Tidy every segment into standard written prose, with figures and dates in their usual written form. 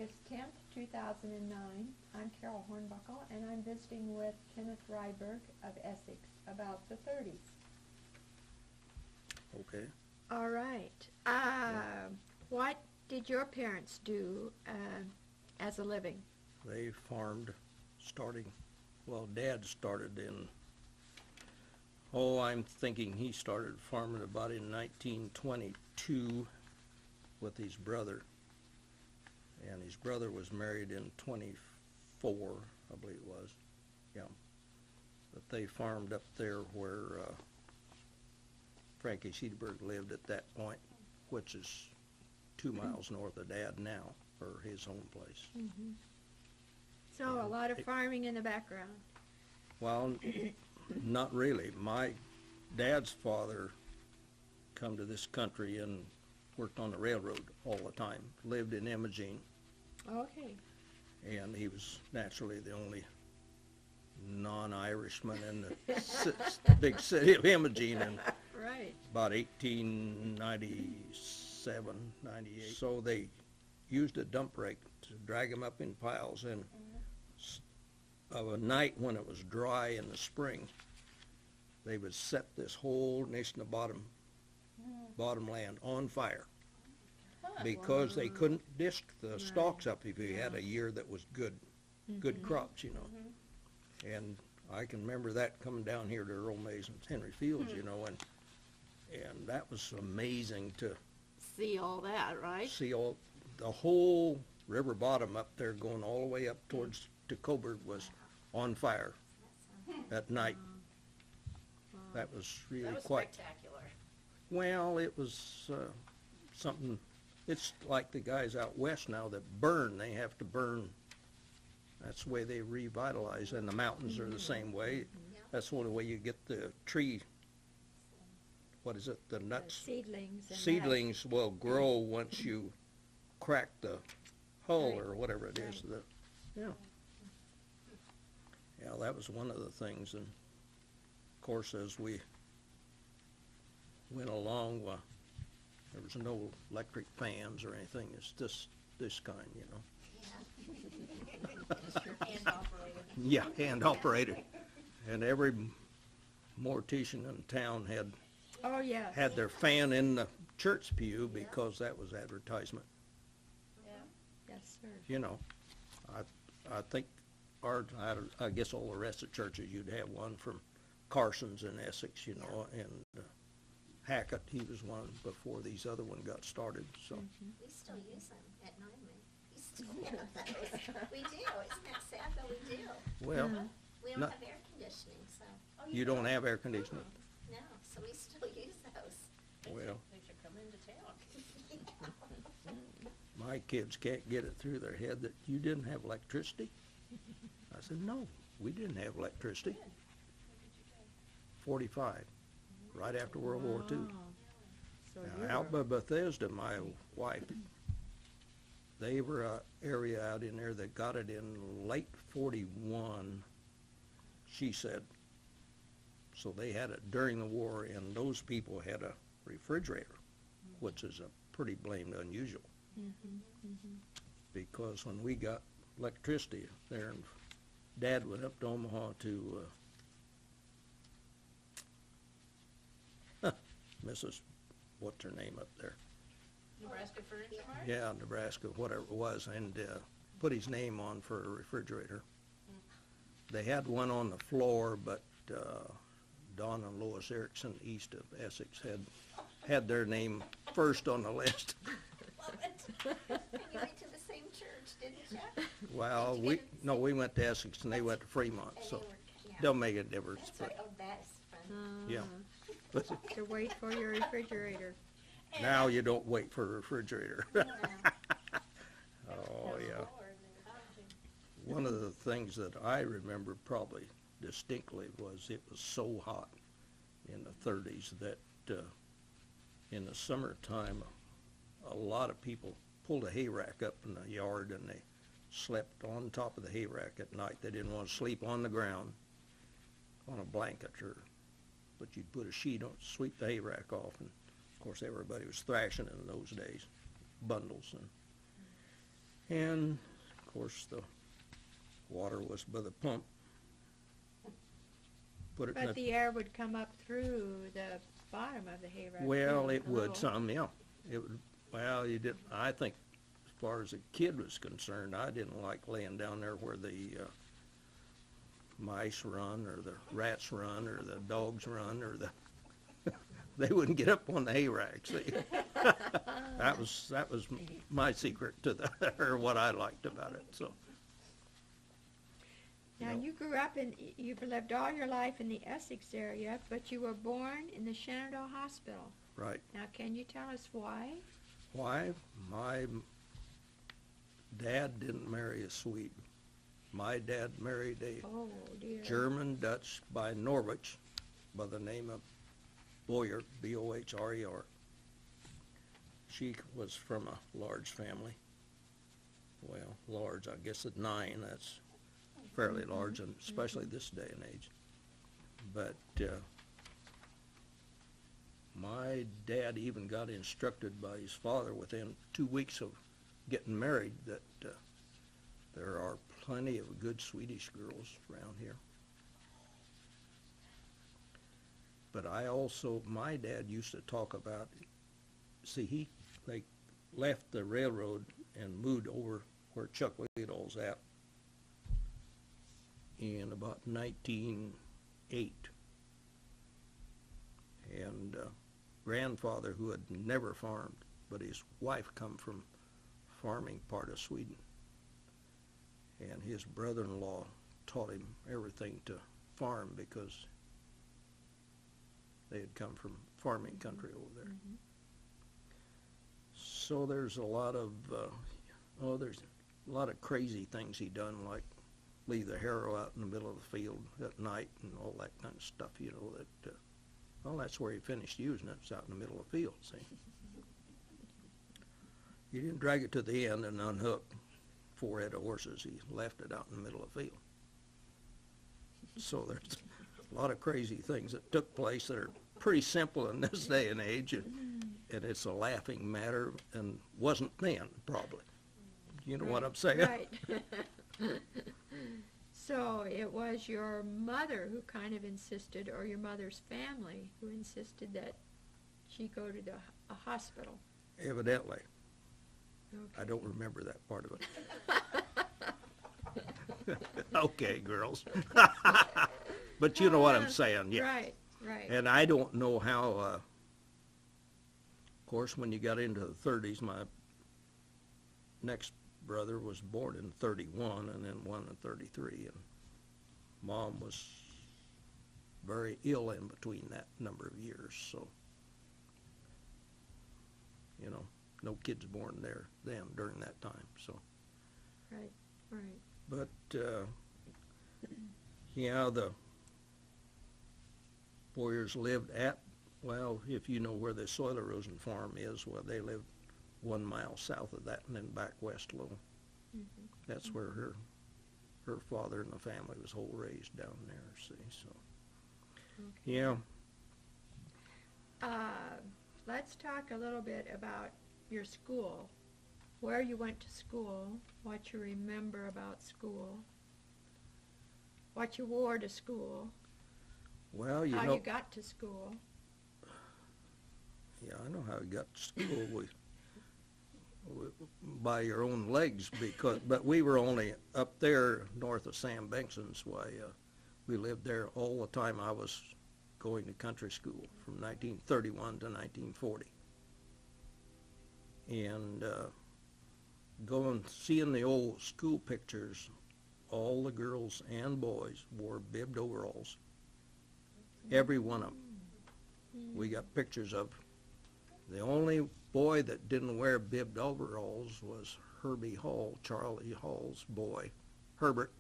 August 10th, 2009. I'm Carol Hornbuckle, and I'm visiting with Kenneth Rydberg of Essex about the 30's. Okay. All right. What did your parents do as a living? They farmed Dad started in, I'm thinking he started farming about in 1922 with his brother. And his brother was married in 24, I believe it was. Yeah. But they farmed up there where Frankie Rydberg lived at that point, which is 2 miles north of Dad now, or his home place. Mm-hmm. So a lot of farming in the background. Well, not really. My dad's father come to this country and worked on the railroad all the time, lived in Imogene. Okay. And he was naturally the only non-Irishman in the big city of Imogene in Right. about 1897, 98. So they used a dump rake to drag them up in piles, and of a night when it was dry in the spring, they would set this whole nation of bottomland on fire because they couldn't disc the stalks up if you had a year that was good crops, you know. And I can remember that coming down here to Earl Mason's Henry Fields, you know, and that was amazing to See all that, right? see all the whole river bottom up there going all the way up towards to Coburg was on fire at night. That was really That was quite spectacular. well. It was something. It's like the guys out west now that burn. They have to burn. That's the way they revitalize, and the mountains are the same way. That's the only way you get the tree. What is it? The nuts. Seedlings. And Seedlings will grow once you crack the hull or whatever it is. Yeah, that was one of the things. And of course, as we went along, there was no electric fans or anything. It's just this kind, you know. Hand operated. Yeah, hand operated. And every mortician in town had Oh, yeah. their fan in the church pew because that was advertisement. Yeah. Yes, sir. You know, I think I guess all the rest of the churches, you'd have one from Carson's in Essex, you know, and Hackett, he was one before these other one got started, so. We still use them at Nyman. We still have those. We do. Isn't that sad, though? We do. Well, We don't Not- have air conditioning, so, you don't have air conditioning. no, so we still use those. Well, They should come into town. my kids can't get it through their head that you didn't have electricity. I said, no, we didn't have electricity. 45, right after World War II. Wow. So you Now, out were- by Bethesda, my wife, they were an area out in there that got it in late 41, she said. So they had it during the war, and those people had a refrigerator, which is a pretty blamed unusual. Because when we got electricity there, and Dad went up to Omaha to Mrs. what's her name up there? Nebraska Furniture Mart? Yeah, Nebraska, whatever it was, and put his name on for a refrigerator. They had one on the floor, but Don and Lois Erickson, east of Essex, had their name first on the list. Love it. And you went to the same church, didn't you? Well, Did you get we went to Essex, and they went to Fremont, And so they were, yeah. don't make a difference. That's But right. Oh, that's fun. yeah, but To wait for your refrigerator. now you don't wait for a refrigerator. No. Oh yeah. Lord, One of the things that I remember probably distinctly was it was so hot in the 30's that in the summertime, a lot of people pulled a hay rack up in the yard and they slept on top of the hay rack at night. They didn't want to sleep on the ground on a blanket, but you'd put a sheet on, sweep the hay rack off, and of course everybody was thrashing in those days, bundles, And, of course, the water was by the pump. Put it in But the air would come up through the bottom of the hay rack. well, too, it a would little. some, yeah. It would, well, you did, I think, as far as a kid was concerned, I didn't like laying down there where the mice run, or the rats run, or the dogs run, or the, they wouldn't get up on the hay rack, see. That was my secret to the, or what I liked about it, so. Now, No. you grew up you've lived all your life in the Essex area, but you were born in the Shenandoah Hospital. Right. Now, can you tell us why? Why? My dad didn't marry a Swede. My dad married a Oh, dear. German Dutch by Norwich by the name of Boyer, B-O-H-R-E-R. She was from a large family. Well, large, I guess at 9, that's fairly large, and especially this day and age. But my dad even got instructed by his father within 2 weeks of getting married that there are plenty of good Swedish girls around here. But I also, my dad used to talk about, see, they left the railroad and moved over where Chuck Liddell's at in about 1908. And grandfather, who had never farmed, but his wife come from farming part of Sweden. And his brother-in-law taught him everything to farm because they had come from farming country over there. Mm-hmm. So there's a lot of, there's a lot of crazy things he done, like leave the harrow out in the middle of the field at night and all that kind of stuff, you know, that, well, that's where he finished using it. It's out in the middle of the field, see. He didn't drag it to the end and unhook 4 head of horses. He left it out in the middle of the field. So there's a lot of crazy things that took place that are pretty simple in this day and age, and it's a laughing matter, and wasn't then, probably. You know what I'm saying? Right. So it was your mother who kind of insisted, or your mother's family who insisted that she go to a hospital. Evidently. Okay. I don't remember that part of it. Okay, girls. But you know what I'm saying, yeah. Right, right. And I don't know how, of course, when you got into the 30s, my next brother was born in 31 and then one in 33, and Mom was very ill in between that number of years, so, you know, no kids born there then during that time, so. Right, right. But, yeah, the Boyers lived at, well, if you know where the soil erosion farm is, well, they lived 1 mile south of that and then back west a little. Mm-hmm. That's where her father and the family was whole raised down there, see, so. Okay. Yeah, Let's talk a little bit about your school, where you went to school, what you remember about school, what you wore to school, well, you how know, you got to school. yeah, I know how we got to school. We by your own legs, but we were only up there north of Sam Benson's. Why, we lived there all the time I was going to country school from 1931 to 1940. And seeing the old school pictures, all the girls and boys wore bibbed overalls. Every one of them. We got pictures of. The only boy that didn't wear bibbed overalls was Herbie Hall, Charlie Hall's boy, Herbert.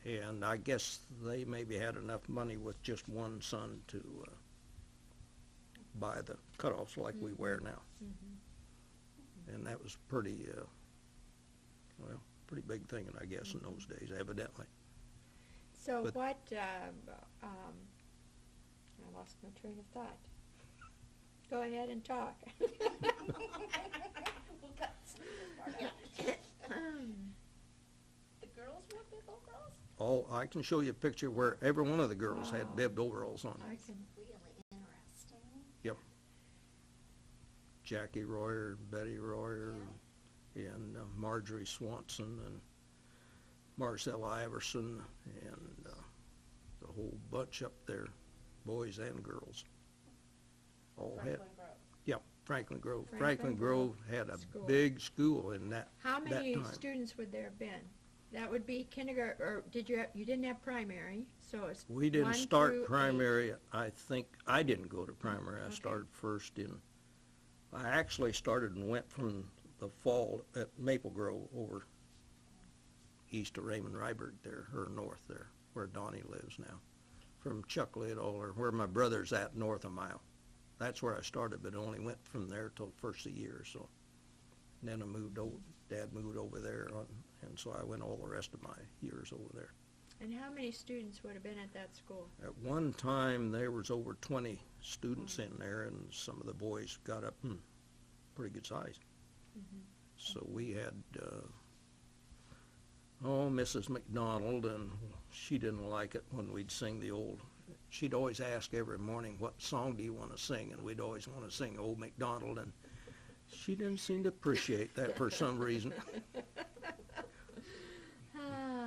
And I guess they maybe had enough money with just one son to buy the cutoffs like we wear now. Mm-hmm. And that was pretty, pretty big thing, I guess, in those days, evidently. So But- what, I lost my train of thought. Go ahead and talk. We'll cut some of this part out. The girls wore bib overalls? All, I can show you a picture where every one of the girls had bibbed overalls on. I can, Really interesting. Jackie Royer, Betty Royer, and Marjorie Swanson, and Marcella Iverson, and the whole bunch up there, boys and girls. All had, Franklin Grove. Franklin Grove. Franklin Franklin Grove had a School. big school in that. how many time. students would there have been? That would be kindergarten, or you didn't have primary, so it's We 1 didn't through start 8. primary, I think, I didn't go to primary. I Okay. started first I actually started and went from the fall at Maple Grove over east of Raymond Rydberg there, or north there, where Donnie lives now. From Chuck Liddell, or where my brother's at, north a mile. That's where I started, but only went from there till first of the year, so. And then I moved over, Dad moved over there, and so I went all the rest of my years over there. And how many students would have been at that school? At one time, there was over 20 students in there, and some of the boys got up in pretty good size. So we had, Mrs. McDonald, and she didn't like it when we'd sing the old. She'd always ask every morning, what song do you want to sing? And we'd always want to sing Old MacDonald, and she didn't seem to appreciate that for some reason.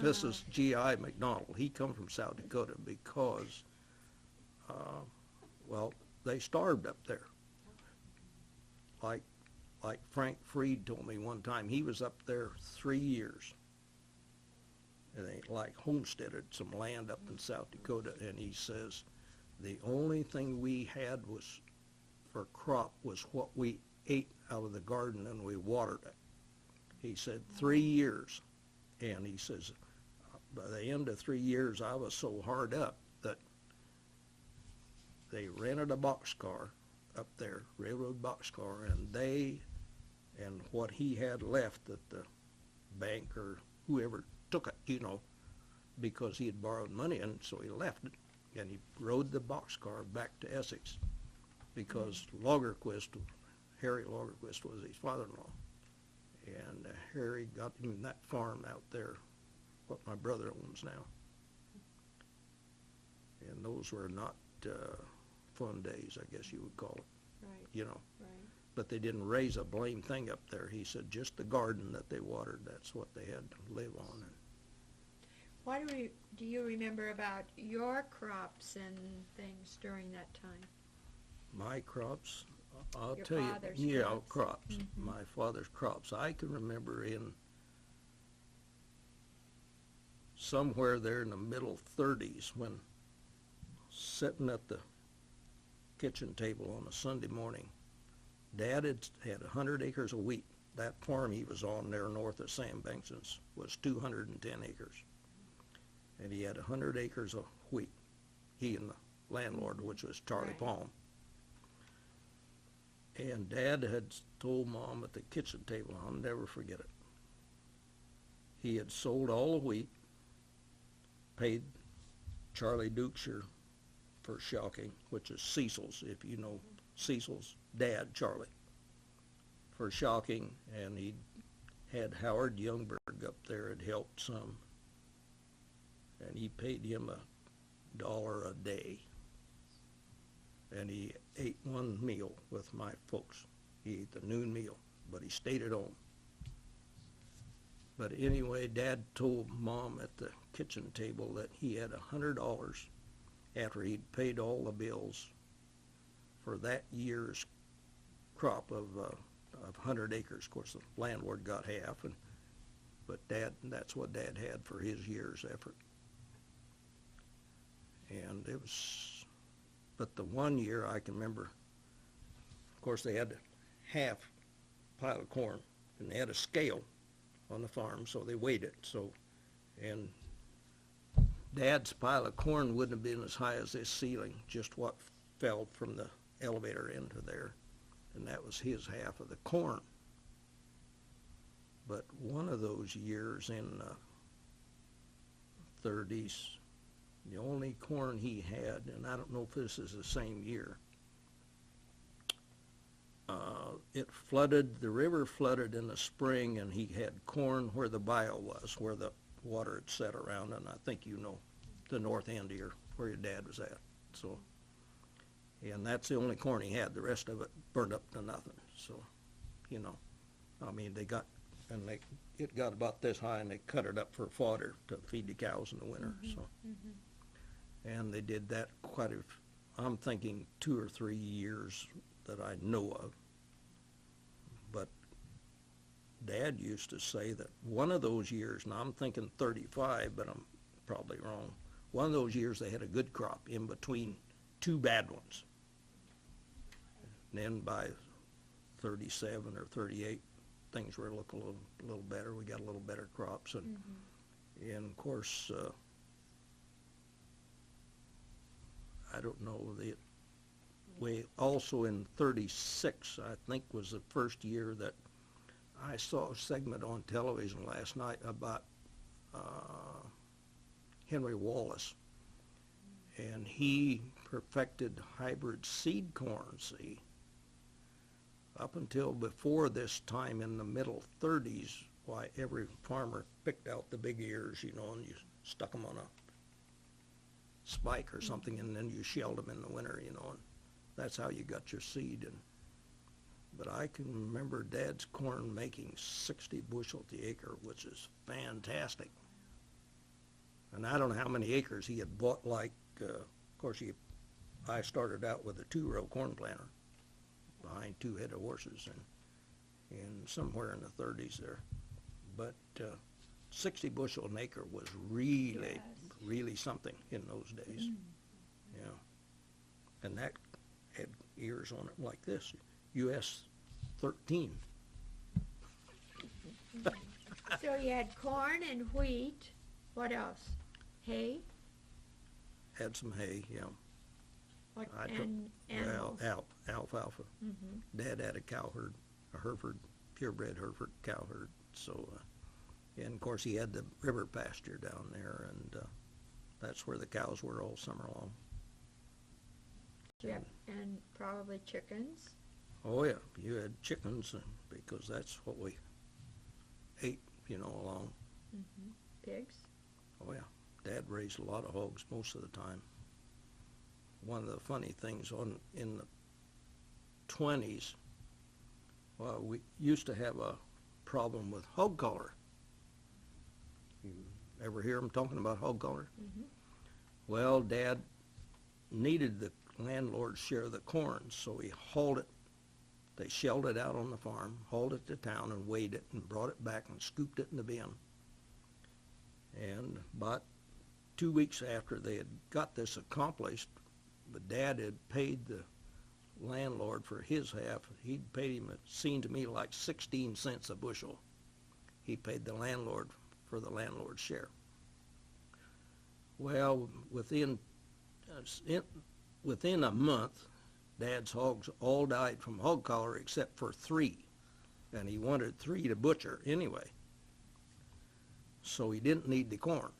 This is G.I. McDonald. He come from South Dakota because, they starved up there. Like Frank Freed told me one time, he was up there 3 years. And they homesteaded some land up in South Dakota, and he says, the only thing we had was for crop was what we ate out of the garden, and we watered it. He said 3 years, and he says, by the end of 3 years, I was so hard up that they rented a boxcar up there, railroad boxcar, and what he had left at the bank or whoever took it, because he had borrowed money, and so he left it, and he rode the boxcar back to Essex, because Harry Lagerquist was his father-in-law, and Harry got him that farm out there, what my brother owns now. And those were not fun days, I guess you would call it, Right, right. But they didn't raise a blame thing up there. He said just the garden that they watered, that's what they had to live on. What do you remember about your crops and things during that time? My crops, I'll Your tell you. father's Yeah, crops. crops. Mhm. My father's crops. I can remember somewhere there in the middle 30s when sitting at the kitchen table on a Sunday morning, Dad had 100 acres of wheat. That farm he was on there north of Sam Bankston's was 210 acres. And he had 100 acres of wheat, he and the landlord, which was Charlie Right. Palm. And Dad had told Mom at the kitchen table, I'll never forget it. He had sold all the wheat, paid Charlie Dukeshire for shocking, which is Cecil's, if you know Cecil's dad, Charlie, for shocking, and he had Howard Youngberg up there had helped some, and he paid him $1 a day, and he ate one meal with my folks. He ate the noon meal, but he stayed at home. But anyway, Dad told Mom at the kitchen table that he had $100 after he'd paid all the bills for that year's crop of 100 acres. Of course, the landlord got half, but that's what Dad had for his year's effort. And but the one year I can remember, of course, they had half pile of corn, and they had a scale on the farm, so they weighed it. And Dad's pile of corn wouldn't have been as high as this ceiling, just what fell from the elevator into there, and that was his half of the corn. But one of those years in the 30s, the only corn he had, and I don't know if this is the same year, it flooded, the river flooded in the spring, and he had corn where the bayou was, where the water had set around, and I think you know the north end here, where your dad was at. So, and that's the only corn he had. The rest of it burned up to nothing. So, you know, I mean, it got about this high, and they cut it up for fodder to feed the cows in the winter. Mhm, So, mhm. and they did that I'm thinking 2 or 3 years that I know of. But Dad used to say that one of those years, and I'm thinking 35, but I'm probably wrong, one of those years they had a good crop in between 2 bad ones. And then by 37 or 38, things were looking a little better. We got a little better crops. And of course, I don't know, we also in 36, I think, was the first year that I saw a segment on television last night about Henry Wallace, and he perfected hybrid seed corn, see. Up until before this time in the middle 30s, why every farmer picked out the big ears, you know, and you stuck them on a spike or something, and then you shelled them in the winter, you know, and that's how you got your seed. But I can remember Dad's corn making 60 bushel to the acre, which is fantastic. And I don't know how many acres he had bought. Like, of course, I started out with a 2-row corn planter behind 2 head of horses, and somewhere in the 30s there. But 60 bushel an acre was really, really something in those days. Yeah. And that had ears on it like this, US 13. So you had corn and wheat. What else? Hay? Had some hay, yeah. What, I and animals? Well, alfalfa. Mhm. Dad had a cow herd, a Hereford, purebred Hereford cow herd. So, and of course he had the river pasture down there, and that's where the cows were all summer long. Yep, and probably chickens. Oh yeah, you had chickens because that's what we ate, you know, along. Mm-hmm. Pigs. Oh yeah, Dad raised a lot of hogs most of the time. One of the funny things in the 20s, well, we used to have a problem with hog collar. You ever hear them talking about hog collar? Mm-hmm. Well, Dad needed the landlord's share of the corn, so he hauled it. They shelled it out on the farm, hauled it to town and weighed it and brought it back and scooped it in the bin. And about 2 weeks after they had got this accomplished, but Dad had paid the landlord for his half. He'd paid him, it seemed to me, like 16 cents a bushel. He paid the landlord for the landlord's share. Well, within a month, Dad's hogs all died from hog collar except for 3, and he wanted 3 to butcher anyway. So he didn't need the corn.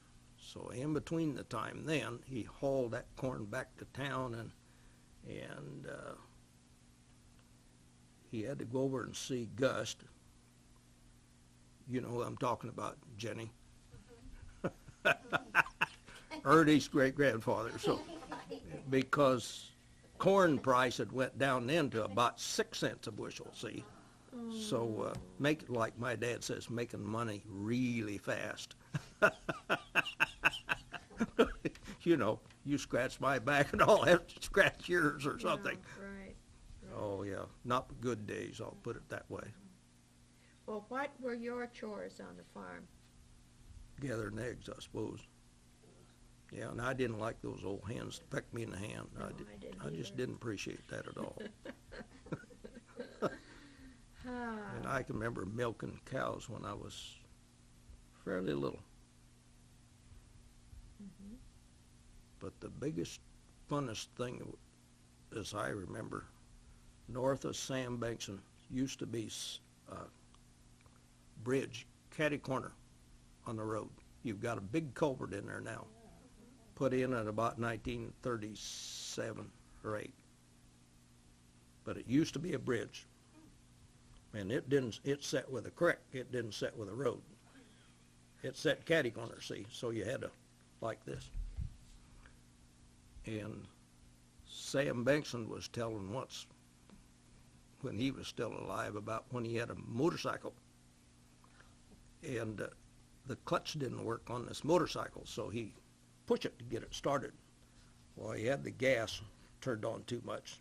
So in between the time then, he hauled that corn back to town, and he had to go over and see Gust. You know who I'm talking about, Jenny. Ernie's great-grandfather. So because corn price had went down then to about 6 cents a bushel, see? So make it like my dad says, making money really fast. You know, you scratch my back and I'll have to scratch yours or something. Yeah, right. Oh yeah, not good days, I'll put it that way. Well, what were your chores on the farm? Gathering eggs, I suppose. Yeah, and I didn't like those old hens that pecked me in the hand. No, I didn't I just either. didn't appreciate that at all. Ah, And I can remember milking cows when I was fairly little. mhm. But the biggest, funnest thing, as I remember, north of Sam Bankson used to be a bridge, catty corner on the road. You've got a big culvert in there now, put in at about 1937 or 8. But it used to be a bridge. And it set with a creek, it didn't set with a road. It set catty corner, see, so you had to, like this. And Sam Benson was telling once, when he was still alive, about when he had a motorcycle, and the clutch didn't work on this motorcycle, so he pushed it to get it started. Well, he had the gas turned on too much,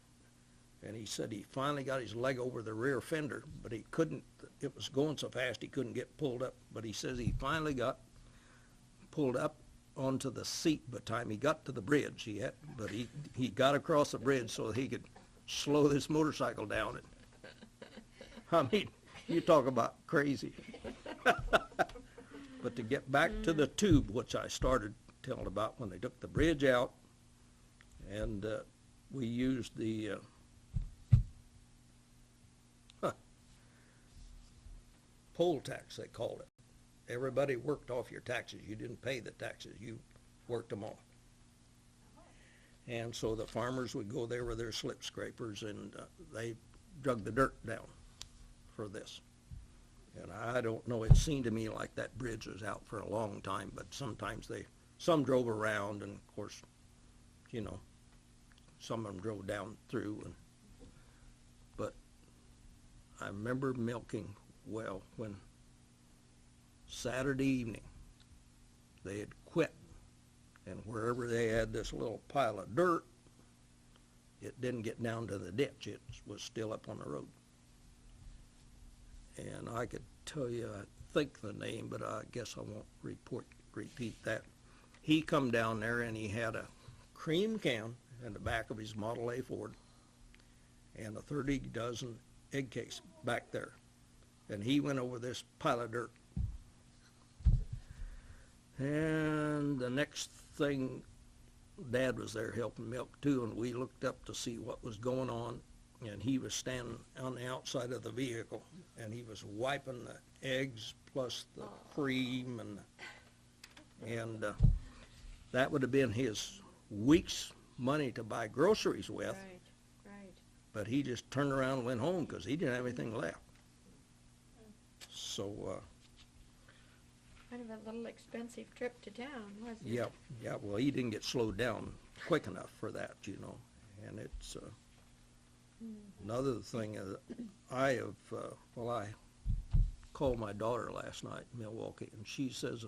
and he said he finally got his leg over the rear fender, but he couldn't, it was going so fast he couldn't get pulled up. But he says he finally got pulled up onto the seat by the time he got to the bridge. But he got across the bridge so that he could slow this motorcycle down. And, I mean, you talk about crazy. But to get back to the tube, which I started telling about when they took the bridge out, and we used the poll tax, they called it. Everybody worked off your taxes. You didn't pay the taxes. You worked them off. And so the farmers would go there with their slip scrapers, and they dug the dirt down for this. And I don't know, it seemed to me like that bridge was out for a long time, but sometimes some drove around, and of course, you know, some of them drove down through. But I remember milking well when Saturday evening they had quit, and wherever they had this little pile of dirt, it didn't get down to the ditch. It was still up on the road. And I could tell you, I think the name, but I guess I won't repeat that. He come down there and he had a cream can in the back of his Model A Ford and a 30 dozen egg case back there. And he went over this pile of dirt. And the next thing, Dad was there helping milk too, and we looked up to see what was going on, and he was standing on the outside of the vehicle, and he was wiping the eggs plus the cream, and that would have been his week's money to buy groceries with. Right. But he just turned around and went home because he didn't have anything left. So Kind of a little expensive trip to town, wasn't it? yeah, well, he didn't get slowed down quick enough for that, you know. And it's another thing I called my daughter last night in Milwaukee, and she says,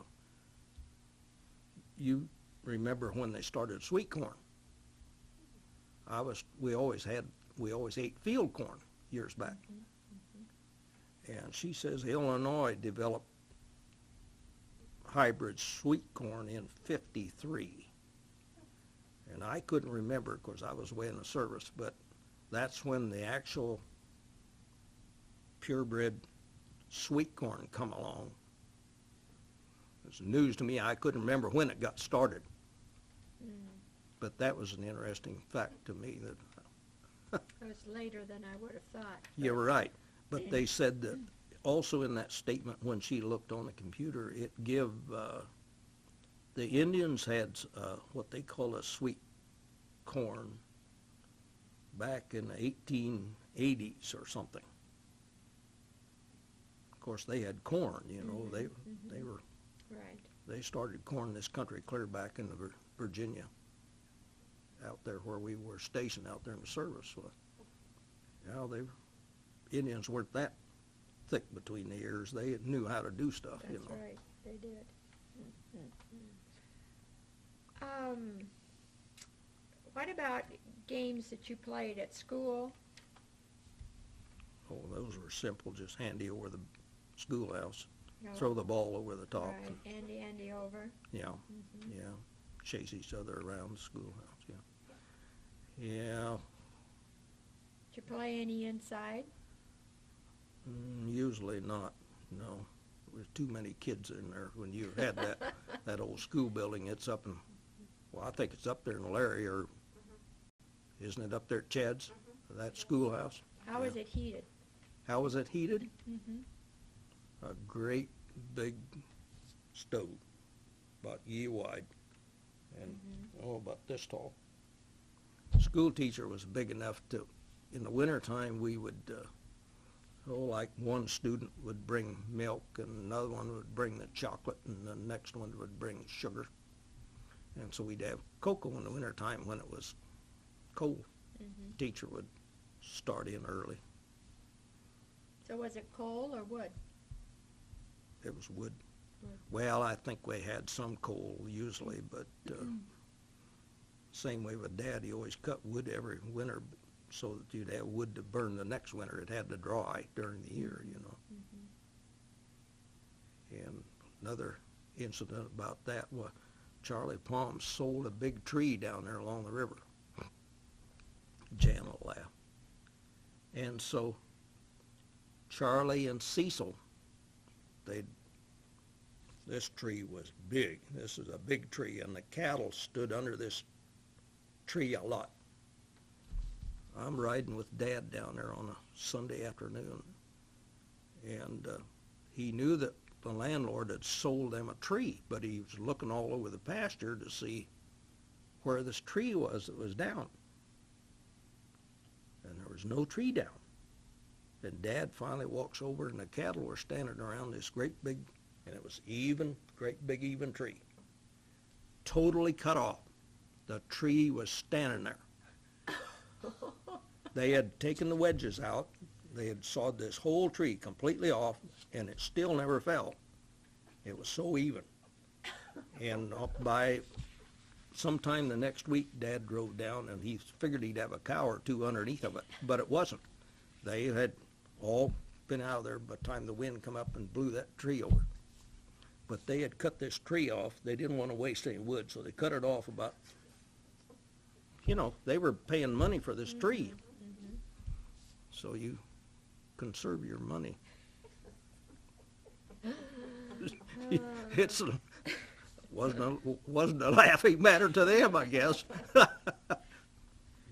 you remember when they started sweet corn? We always ate field corn years back. And she says Illinois developed hybrid sweet corn in '53. And I couldn't remember because I was away in the service, but that's when the actual purebred sweet corn come along. It was news to me. I couldn't remember when it got started. But that was an interesting fact to me. That It was later than I would have thought. You're right. But they said that also in that statement when she looked on the computer, it give, the Indians had what they call a sweet corn back in the 1880s or something. Of course, they had corn, you know. They were, Right. they started corn in this country clear back in the Virginia, out there where we were stationed out there in the service. So, Indians weren't that thick between the ears. They knew how to do stuff, That's you know. right, they did. What about games that you played at school? Oh, those were simple, just handy over the schoolhouse. No. Throw the ball over the top. Right, Andy over. Yeah, yeah. Chase each other around the schoolhouse, yeah. Yeah, Did you play any inside? usually not, no. There's too many kids in there when you had that old school building. It's up in, well, I think it's up there in Larry, or isn't it up there at Chad's, that schoolhouse? How was it heated? How was it heated? Mm-hmm. A great big stove, about yea wide, and about this tall. School teacher was big enough to, in the wintertime, we would like one student would bring milk, and another one would bring the chocolate, and the next one would bring sugar. And so we'd have cocoa in the wintertime when it was cold. Mhm. Teacher would start in early. So was it coal or wood? It was wood. Wood. Well, I think we had some coal usually, but same way with Dad. He always cut wood every winter so that you'd have wood to burn the next winter. It had to dry during the year, you know. Mhm. And another incident about that was Charlie Palm sold a big tree down there along the river. Jan will laugh. And so Charlie and Cecil, this tree was big. This is a big tree, and the cattle stood under this tree a lot. I'm riding with Dad down there on a Sunday afternoon, and he knew that the landlord had sold them a tree, but he was looking all over the pasture to see where this tree was that was down. And there was no tree down. And Dad finally walks over, and the cattle were standing around this great big, and it was great big even tree. Totally cut off. The tree was standing there. They had taken the wedges out. They had sawed this whole tree completely off, and it still never fell. It was so even. And by sometime the next week, Dad drove down, and he figured he'd have a cow or two underneath of it, but it wasn't. They had all been out of there by the time the wind come up and blew that tree over. But they had cut this tree off. They didn't want to waste any wood, so they cut it off about, they were paying money for this tree. Mhm. So you conserve your money. wasn't a laughing matter to them, I guess.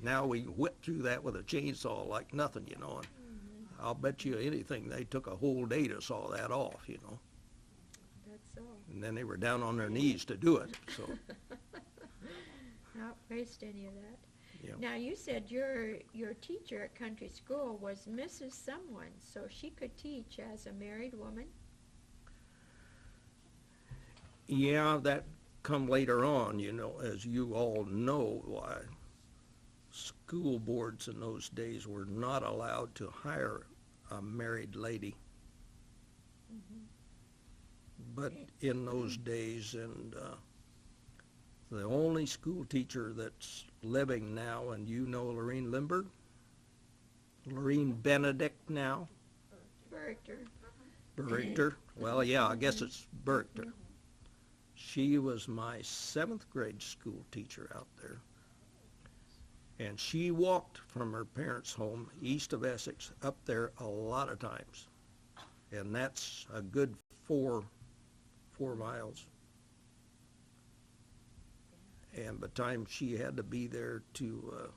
Now we whip through that with a chainsaw like nothing, and I'll bet you anything they took a whole day to saw that off, That's so. And then they were down on their knees to do it, so. Not waste any of that. Yeah. Now you said your teacher at country school was Mrs. Someone, so she could teach as a married woman? Yeah, that come later on, as you all know, why school boards in those days were not allowed to hire a married lady. Mhm. But in those days, and the only school teacher that's living now, and Lorene Lindbergh, Lorene Benedict now, Berichter. Well, yeah, I guess it's Berichter. She was my 7th grade school teacher out there. And she walked from her parents' home east of Essex up there a lot of times. And that's a good 4 miles. And by the time she had to be there to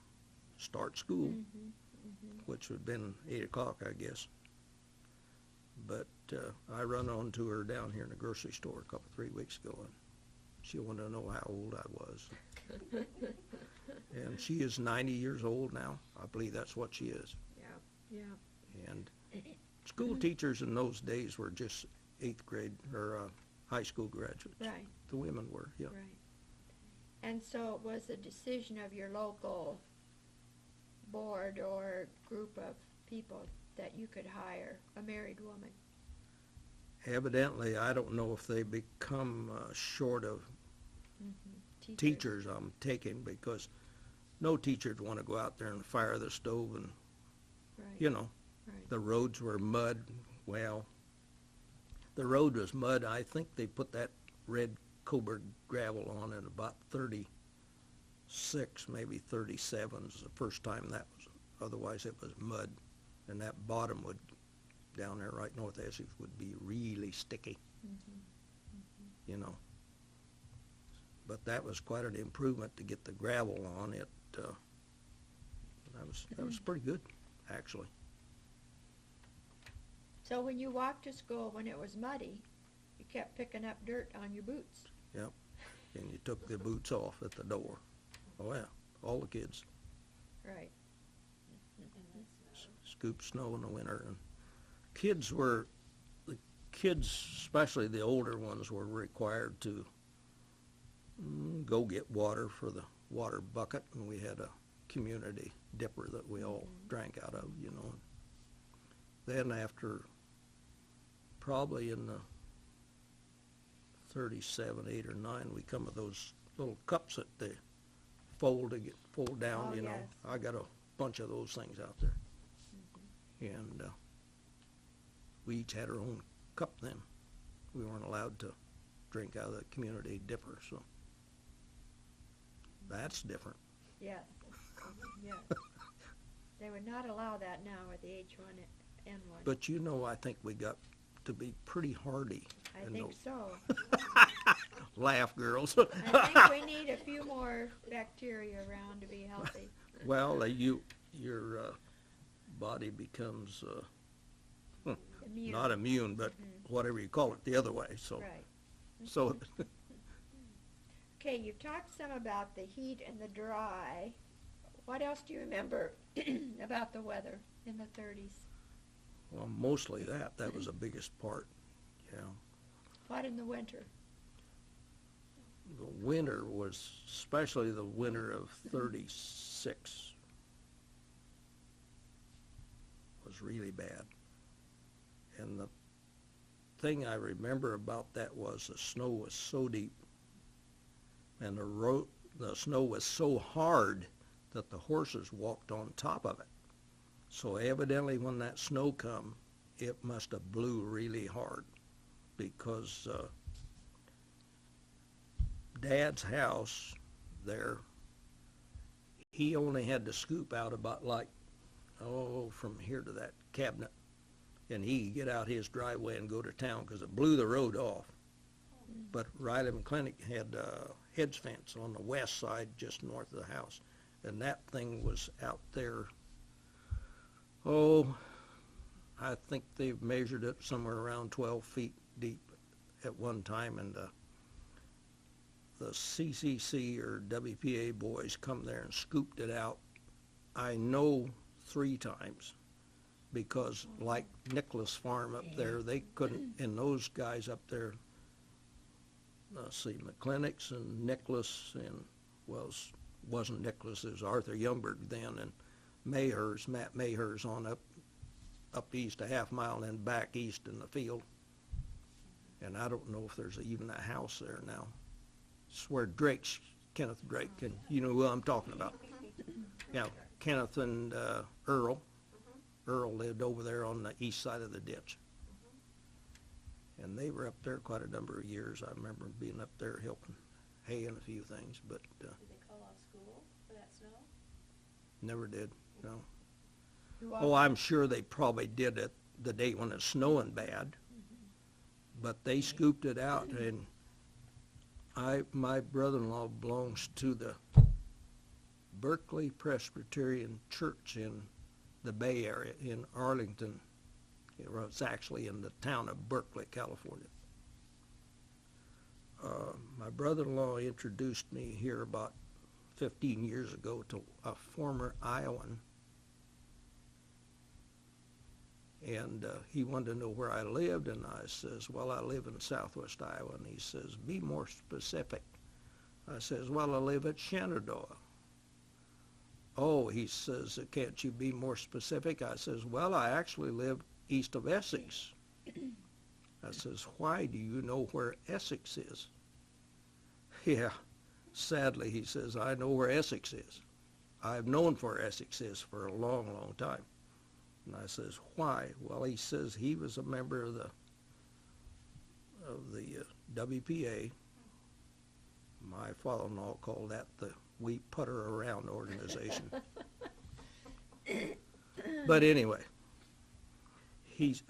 start school, which would have been 8 o'clock, I guess. But I run onto her down here in the grocery store a couple, 3 weeks ago, and she wanted to know how old I was. And she is 90 years old now. I believe that's what she is. Yeah. And school teachers in those days were just 8th grade or high school graduates. Right. The women were, yeah. Right. And so it was a decision of your local board or group of people that you could hire a married woman. Evidently, I don't know if they become short of teachers I'm taking, because no teachers want to go out there and fire the stove and, Right. Right. the roads were mud. Well, the road was mud. I think they put that red Coburg gravel on in about 36, maybe 37 is the first time that was. Otherwise, it was mud. And that bottom would, down there right north Essex, would be really sticky, But that was quite an improvement to get the gravel on it. That was pretty good, actually. So when you walked to school when it was muddy, you kept picking up dirt on your boots. Yep. And you took the boots off at the door. Oh yeah, all the kids. Right. Scoop snow in the winter. And the kids, especially the older ones, were required to go get water for the water bucket, and we had a community dipper that we all drank out of, you know. Then after, probably in the 37, 8 or 9, we come with those little cups that they fold down, Oh, you know. yes. I got a bunch of those things out there. And we each had our own cup then. We weren't allowed to drink out of the community dipper, so that's different. Yes. Yes. They would not allow that now with the H1N1. But you know, I think we got to be pretty hardy. I in think those- so. Laugh, girls. I think we need a few more bacteria around to be healthy. Well, your body becomes Immune. not immune, but whatever you call it, the other way. So, Right. so Okay, you've talked some about the heat and the dry. What else do you remember about the weather in the 30s? well, mostly that was the biggest part. Yeah, What in the winter? the winter was, especially the winter of 36, was really bad. And the thing I remember about that was the snow was so deep, and the snow was so hard that the horses walked on top of it. So evidently when that snow come, it must have blew really hard, because Dad's house there, he only had to scoop out about from here to that cabinet, and he could get out his driveway and go to town because it blew the road off. But Riley McClinic had hedge fence on the west side just north of the house, and that thing was out there, I think they've measured it somewhere around 12 feet deep at one time, and the CCC or WPA boys come there and scooped it out, I know 3 times, because like Nicholas Farm up there, they couldn't, and those guys up there, McClinics and Nicholas, and wasn't Nicholas, it was Arthur Youngberg then, and Mayhers, Matt Mayhers on up east a half mile and then back east in the field. And I don't know if there's even a house there now. It's where Kenneth Drake, and you know who I'm talking about. Yeah, Kenneth and Earl. Earl lived over there on the east side of the ditch. And they were up there quite a number of years. I remember being up there helping hay and a few things, but Did they call off school for that snow? never did, no. You Oh, walk- I'm sure they probably did it the day when it's snowing bad, but they scooped it out, and my brother-in-law belongs to the Berkeley Presbyterian Church in the Bay Area in Arlington. It's actually in the town of Berkeley, California. My brother-in-law introduced me here about 15 years ago to a former Iowan, and he wanted to know where I lived, and I says, well, I live in southwest Iowa, and he says, be more specific. I says, well, I live at Shenandoah. Oh, he says, can't you be more specific? I says, well, I actually live east of Essex. I says, why do you know where Essex is? Yeah, sadly, he says, I know where Essex is. I've known where Essex is for a long, long time. And I says, why? Well, he says he was a member of the WPA. My father-in-law called that the We Putter Around organization. But anyway,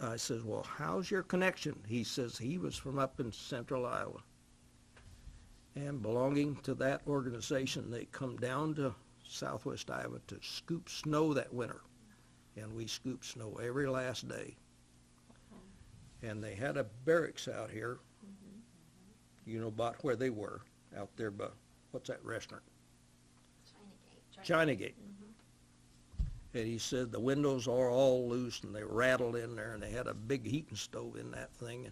I says, well, how's your connection? He says he was from up in central Iowa. And belonging to that organization, they come down to southwest Iowa to scoop snow that winter. And we scooped snow every last day. And they had a barracks out here. You know about where they were, out there by, what's that restaurant? China Gate. China Gate. And he said the windows are all loose and they rattled in there, and they had a big heating stove in that thing.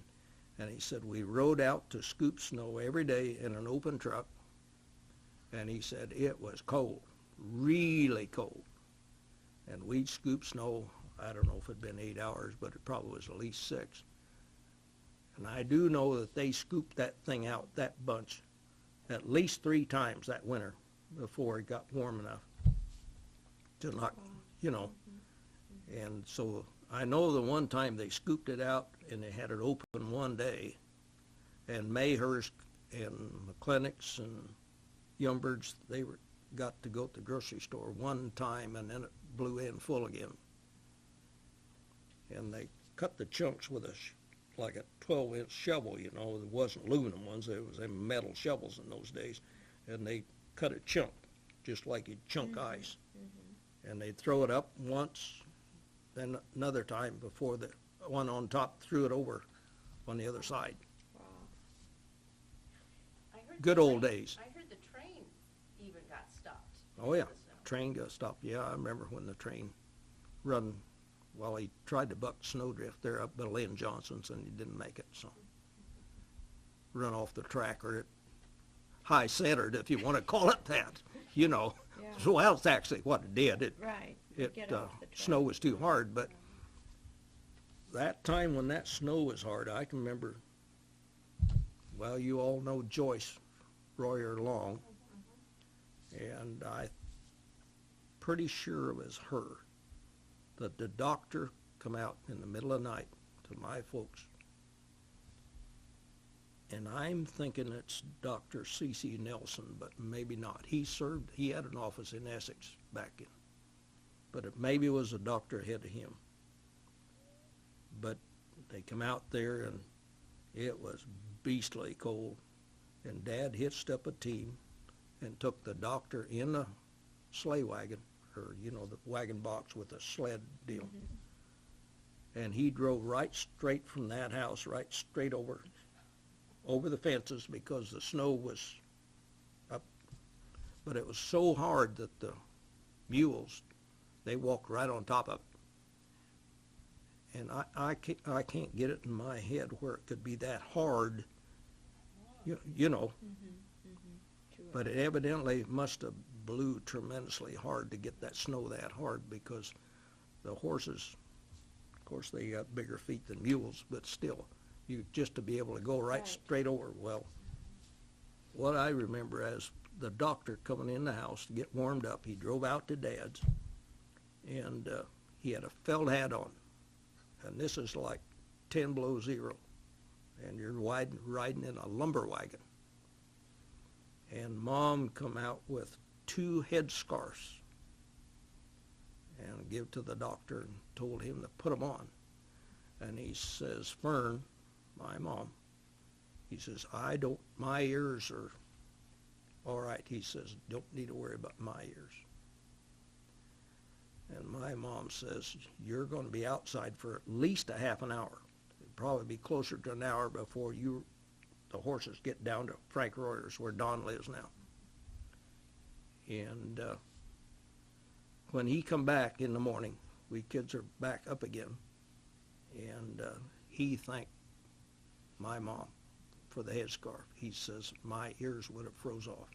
And he said we rode out to scoop snow every day in an open truck. And he said it was cold, really cold. And we'd scoop snow, I don't know if it'd been 8 hours, but it probably was at least 6. And I do know that they scooped that thing out, that bunch, at least 3 times that winter before it got warm enough to not, you know. And so I know the one time they scooped it out and they had it open one day, and Mayhurst and McClintock's and Youngbird's, they got to go to the grocery store one time, and then it blew in full again. And they cut the chunks with like a 12-inch shovel, you know. It wasn't aluminum ones, it was them metal shovels in those days. And they cut a chunk, just like you'd chunk ice. And they'd throw it up once, then another time before the one on top threw it over on the other side. Wow. I heard Good the old train- days. I heard the train even got stopped. Oh, yeah. because of the snow. Train got stopped. Yeah, I remember when the train run, well, he tried to buck snowdrift there up by Lynn Johnson's, and he didn't make it, so run off the track, or it high centered, if you want to call it that, you know. Yeah. So well, that's actually what it did. Right. It Get off the track. snow was too hard, but that time when that snow was hard, I can remember, well, you all know Joyce Royer Long, and I pretty sure it was her that the doctor come out in the middle of the night to my folks. And I'm thinking it's Dr. C.C. Nelson, but maybe not. He had an office in Essex back in, but it maybe was a doctor ahead of him. But they come out there, and it was beastly cold, and Dad hitched up a team and took the doctor in a sleigh wagon, or, you know, the wagon box with a sled deal. And he drove right straight from that house, right straight over the fences, because the snow was up. But it was so hard that the mules, they walked right on top of it. And I can't get it in my head where it could be that hard, you know. Sure. But it evidently must have blew tremendously hard to get that snow that hard, because the horses, of course, they got bigger feet than mules, but still, just to be able to go right straight over. Well, what I remember as the doctor coming in the house to get warmed up, he drove out to Dad's, and he had a felt hat on, and this is like 10 below zero, and you're riding in a lumber wagon. And Mom come out with 2 headscarves and give to the doctor and told him to put them on. And he says, Fern, my mom, he says, my ears are all right. He says, don't need to worry about my ears. And my mom says, you're going to be outside for at least a half an hour. It'd probably be closer to an hour before the horses get down to Frank Royer's, where Don lives now. And when he come back in the morning, we kids are back up again, and he thanked my mom for the headscarf. He says, my ears would have froze off.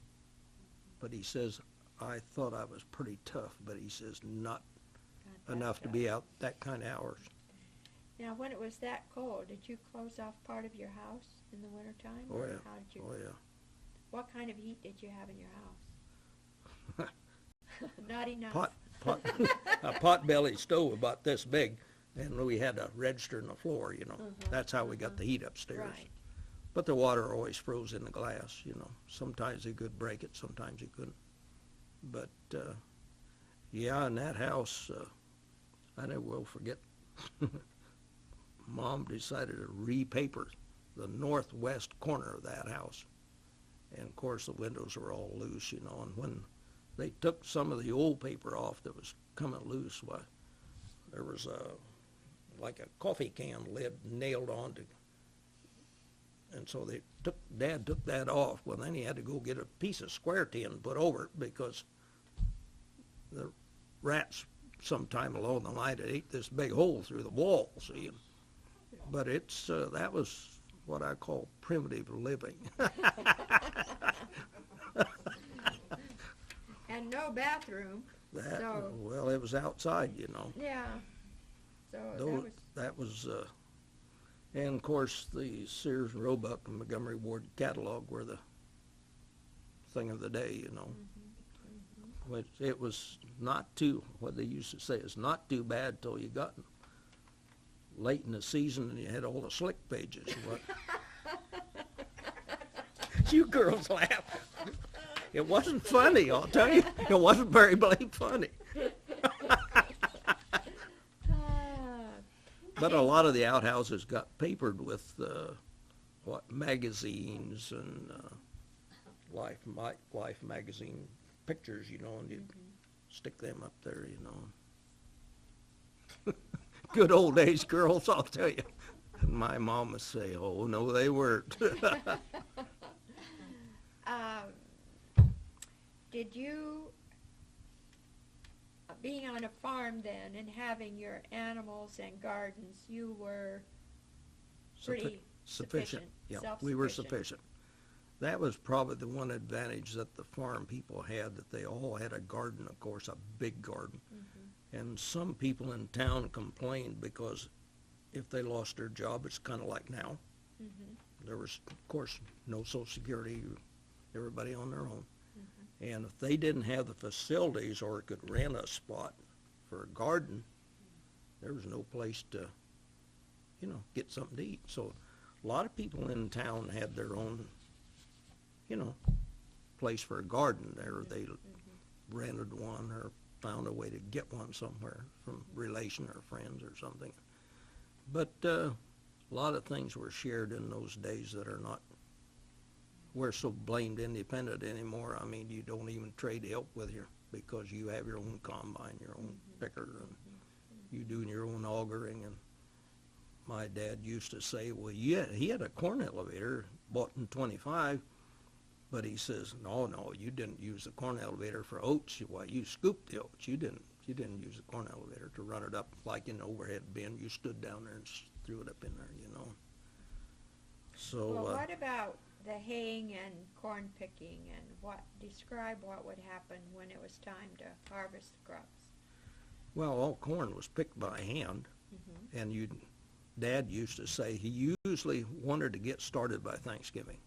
But he says, I thought I was pretty tough, but he says, not that enough to tough. be out that kind of hours. Now, when it was that cold, did you close off part of your house in the wintertime? Oh, or yeah. How did you? Oh, yeah. What kind of heat did you have in your house? Not enough. A pot-bellied stove about this big, and we had a register in the floor, you know. That's how we got the heat upstairs. Right. But the water always froze in the glass, you know. Sometimes you could break it, sometimes you couldn't. But, yeah, in that house, I never will forget, Mom decided to repaper the northwest corner of that house. And, of course, the windows were all loose, you know, and when they took some of the old paper off that was coming loose, why, there was like a coffee can lid nailed onto, and so Dad took that off. Well, then he had to go get a piece of square tin put over it, because the rats sometime along the line it ate this big hole through the wall, see. But it's that was what I call primitive living. And no bathroom. That, So- well, it was outside, you know. Yeah. So That was and of course the Sears and Roebuck and Montgomery Ward catalog were the thing of the day, you know. But it was not too, what they used to say is not too bad till you got late in the season and you had all the slick pages. What? You girls laugh. It wasn't funny, I'll tell you. It wasn't very bloody funny. But a lot of the outhouses got papered with magazines and Life magazine pictures, you know, and you'd stick them up there, you know. Good old days, girls, I'll tell you. And my mom would say, "Oh no, they weren't." Did you, being on a farm then and having your animals and gardens, you were pretty sufficient, Yeah, we were self-sufficient. sufficient. That was probably the one advantage that the farm people had, that they all had a garden, of course, a big garden. And some people in town complained because if they lost their job, it's kind of like now. There was, of course, no Social Security, everybody on their own. And if they didn't have the facilities or could rent a spot for a garden, there was no place to, you know, get something to eat. So a lot of people in town had their own, you know, place for a garden there. They rented one or found a way to get one somewhere from relation or friends or something. But a lot of things were shared in those days that are not, we're so blamed independent anymore. I mean, you don't even trade help with you because you have your own combine, your own picker, and you do your own augering. And my dad used to say, well, yeah, he had a corn elevator bought in 25, but he says, no, you didn't use the corn elevator for oats. Why, you scooped the oats. You didn't use the corn elevator to run it up like in an overhead bin. You stood down there and threw it up in there, you know. So Well, what about the haying and corn picking, and describe what would happen when it was time to harvest the crops? well, all corn was picked by hand, and Dad used to say he usually wanted to get started by Thanksgiving,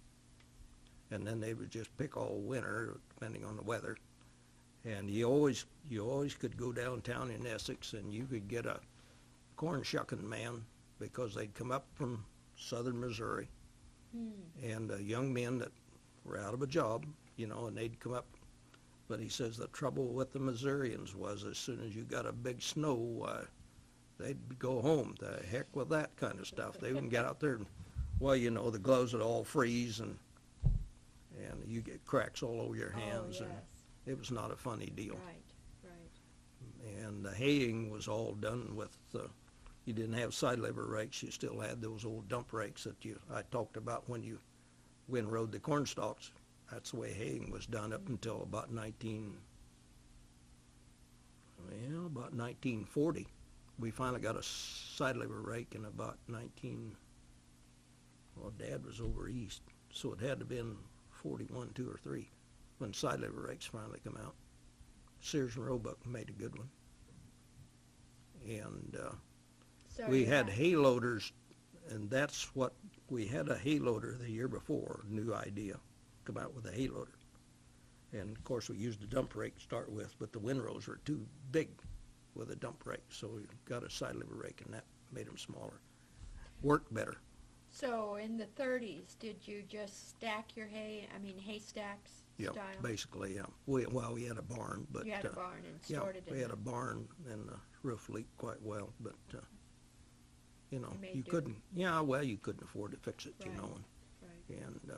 and then they would just pick all winter, depending on the weather. And you always could go downtown in Essex, and you could get a corn shucking man because they'd come up from southern Missouri, and young men that were out of a job, you know, and they'd come up. But he says the trouble with the Missourians was as soon as you got a big snow, they'd go home. The heck with that kind of stuff. They wouldn't get out there and, well, you know, the gloves would all freeze and you get cracks all over your hands. Oh, And yes. it was not a funny deal. Right. And the haying was all done with, you didn't have side lever rakes. You still had those old dump rakes that I talked about when you windrowed the corn stalks. That's the way haying was done up until about 1940. We finally got a side lever rake in about well, Dad was over east, so it had to have been 41, 2, or 3 when side lever rakes finally come out. Sears and Roebuck made a good one. And So we you had hay loaders, and that's what, we had a hay loader the year before, new idea, come out with a hay loader. And of course we used a dump rake to start with, but the windrows were too big with a dump rake, so we got a side lever rake and that made them smaller. Worked better. So in the 30s, did you just stack your hay, hay stacks Yeah, style? basically, yeah. We had a barn, but You had a barn and stored it in we had there. a barn and the roof leaked quite well, but you know, You made you do. couldn't. Yeah, well, you couldn't afford to fix it, you Right. know, Right. and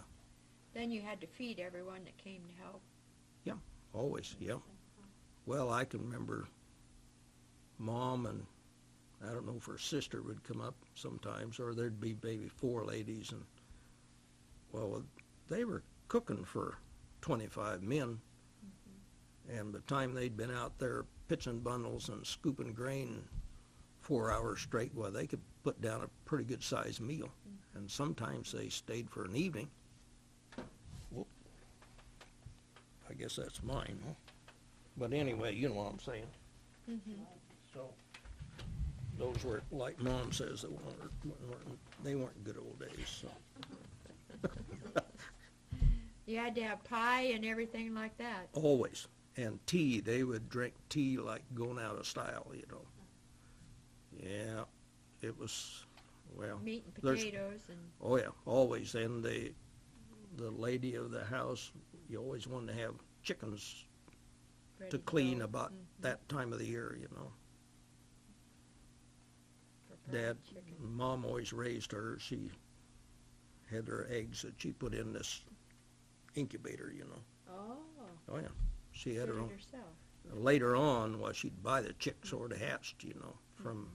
Then you had to feed everyone that came to help. always, yeah. Well, I can remember Mom and I don't know if her sister would come up sometimes, or there'd be maybe 4 ladies, and well, they were cooking for 25 men, And by the time they'd been out there pitching bundles and scooping grain 4 hours straight, well, they could put down a pretty good sized meal. And sometimes they stayed for an evening. Whoop. I guess that's mine, huh? But anyway, you know what I'm saying. So those were, like Mom says, they weren't good old days. So. You had to have pie and everything like that. Always. And tea, they would drink tea like going out of style, you know. Yeah, it was, well. Meat and there's- potatoes and. Oh yeah, always. And the lady of the house, you always wanted to have chickens ready to go. clean about that time of the year, you know. For fried Dad, chicken. Mom always raised her. She had her eggs that she put in this incubator, you know. Oh. Oh yeah, she had Did her it own. herself. Later on, well, she'd buy the chicks sort of hatched, you know, from,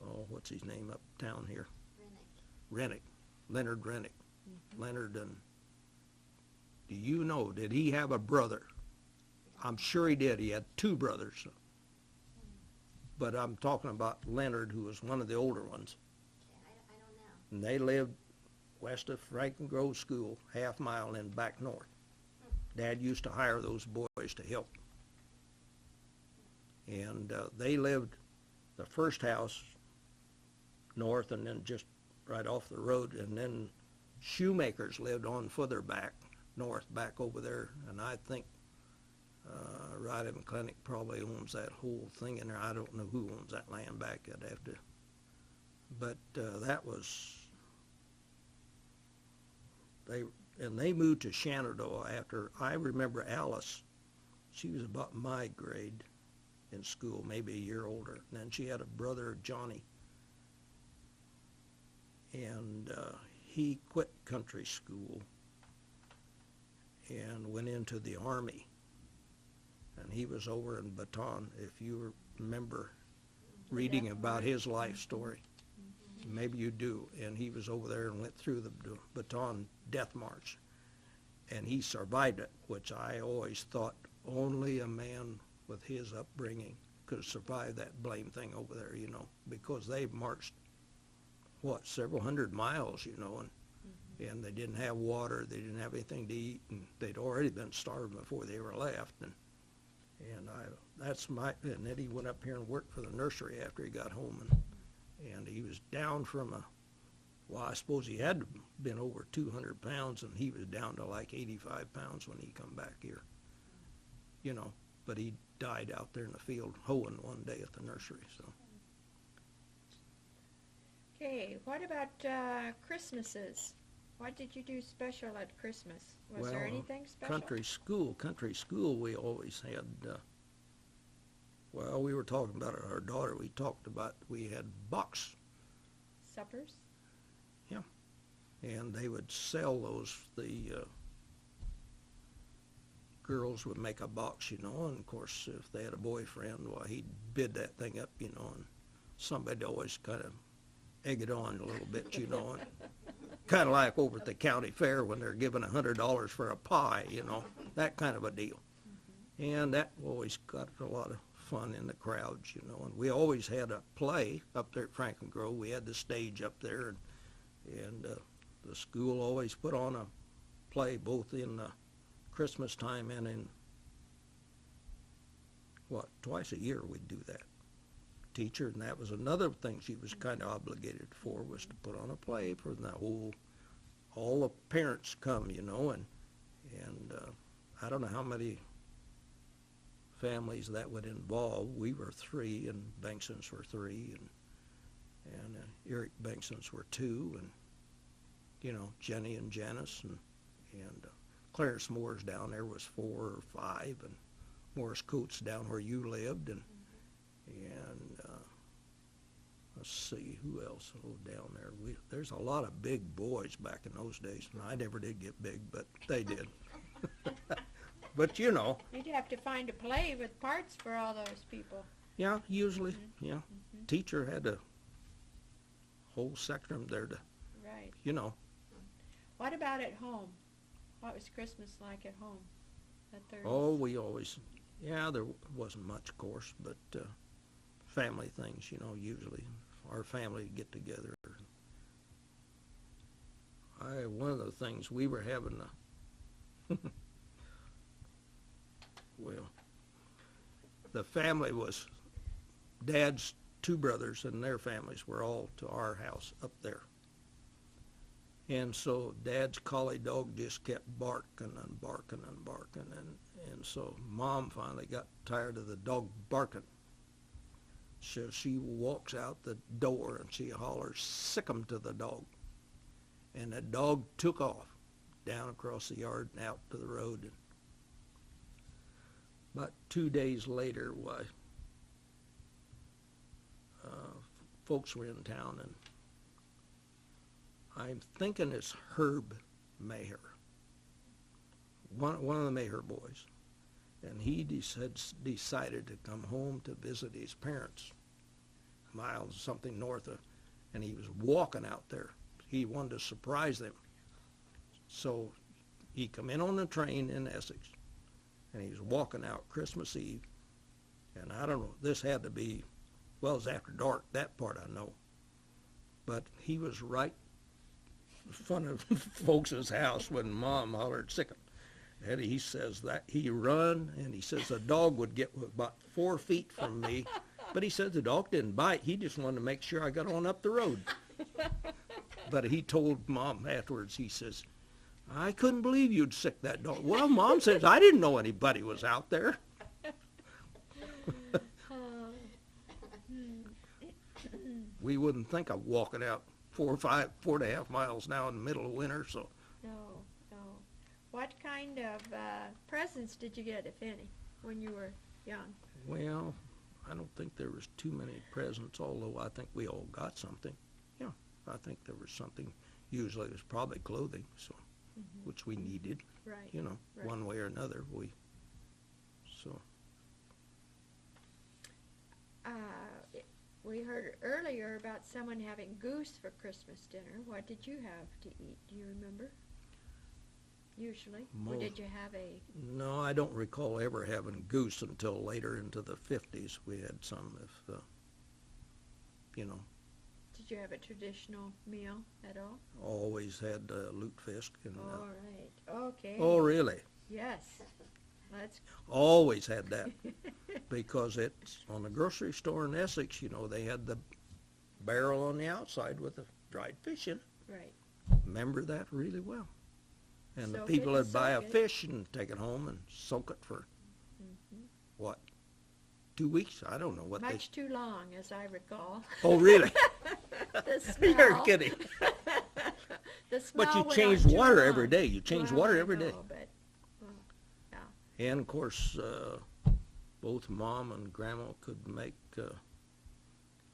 oh, what's his name uptown here? Rennick. Leonard Rennick. Leonard, and do you know, did he have a brother? I'm sure he did. He had two brothers. But I'm talking about Leonard, who was one of the older ones. Okay, I don't know. And they lived west of Franklin Grove School, half mile, and back north. Dad used to hire those boys to help. And they lived the first house north and then just right off the road. And then Shoemakers lived on further back, north, back over there. And I think Ryder Clinic probably owns that whole thing in there. I don't know who owns that land back. I'd have to. But that was, they moved to Shenandoah after, I remember Alice, she was about my grade in school, maybe a year older. And then she had a brother, Johnny. And he quit country school and went into the Army. And he was over in Baton, if you remember reading about his life story. Maybe you do. And he was over there and went through the Baton Death March. And he survived it, which I always thought only a man with his upbringing could survive that blame thing over there, you know, because they marched, what, several hundred miles, you know, and they didn't have water, they didn't have anything to eat, and they'd already been starving before they were left. And and then he went up here and worked for the nursery after he got home, and he was down from well, I suppose he had been over 200 pounds, and he was down to like 85 pounds when he come back here, you know, but he died out there in the field hoeing one day at the nursery, so. Okay, what about Christmases? What did you do special at Christmas? Was there Well, anything special? Country school, we always had, well, we were talking about it, our daughter, we talked about, we had box, Suppers? and they would sell those, the girls would make a box, you know, and of course, if they had a boyfriend, well, he'd bid that thing up, you know, and somebody'd always kind of egg it on a little bit, you know, and kind of like over at the county fair when they're giving $100 for a pie, you know, that kind of a deal. And that always got a lot of fun in the crowds, you know, and we always had a play up there at Franklin Grove. We had the stage up there, and the school always put on a play both in Christmas time and in, what, twice a year we'd do that. Teacher, and that was another thing she was kind of obligated for, was to put on a play for the all the parents come, you know, and I don't know how many families that would involve. We were 3, and Banksons were 3, and Eric Banksons were 2, and you know, Jenny and Janice, and Clarence Moore's down there was 4 or 5, and Morris Coates down where you lived, and let's see, who else down there? There's a lot of big boys back in those days, and I never did get big, but they did. But you know. You'd have to find a play with parts for all those people. Yeah, usually, yeah. Teacher had a whole section there to, Right. you know. What about at home? What was Christmas like at home? at 30's? Oh, we always, yeah, there wasn't much, of course, but family things, you know, usually our family would get together. One of the things we were having, well, the family was, Dad's two brothers and their families were all to our house up there. And so Dad's collie dog just kept barking and barking and barking, and so Mom finally got tired of the dog barking. So she walks out the door and she hollers, "Sick 'em" to the dog. And the dog took off down across the yard and out to the road. And about 2 days later, folks were in town, and I'm thinking it's Herb Maher, one of the Maher boys, and he decided to come home to visit his parents, miles something north of, and he was walking out there. He wanted to surprise them, so he come in on the train in Essex, and he was walking out Christmas Eve, and I don't know, this had to be, well, it was after dark, that part I know, but he was right in front of folks' house when Mom hollered, "Sick 'em." And he says that he run, and he says the dog would get about 4 feet from me, but he said the dog didn't bite. He just wanted to make sure I got on up the road. But he told Mom afterwards, he says, "I couldn't believe you'd sick that dog." Well, Mom says, "I didn't know anybody was out there." We wouldn't think of walking out 4.5 miles now in the middle of winter, so. No, no. What kind of presents did you get, if any, when you were young? Well, I don't think there was too many presents, although I think we all got something. Yeah, I think there was something. Usually it was probably clothing, so, which we needed, Right. you know, Right. one way or another. So. We heard earlier about someone having goose for Christmas dinner. What did you have to eat? Do you remember? Usually, or did you have a? No, I don't recall ever having goose until later into the 50s. We had some, you know. Did you have a traditional meal at all? Always had lutefisk. And, All right. Okay. Oh, really? Yes. Let's. Always had that. Because it's on the grocery store in Essex, you know, they had the barrel on the outside with the dried fish in it. Right. Remember that really well. And the Soak people it and would buy a soak it. fish and take it home and soak it for, what, 2 weeks? I don't know what Much too long, as I recall. Oh, really? The smell. You're kidding. The smell But you went change on too water long. every day. You change Well, water I every day. know, but, well, yeah. And, of course, both Mom and Grandma could make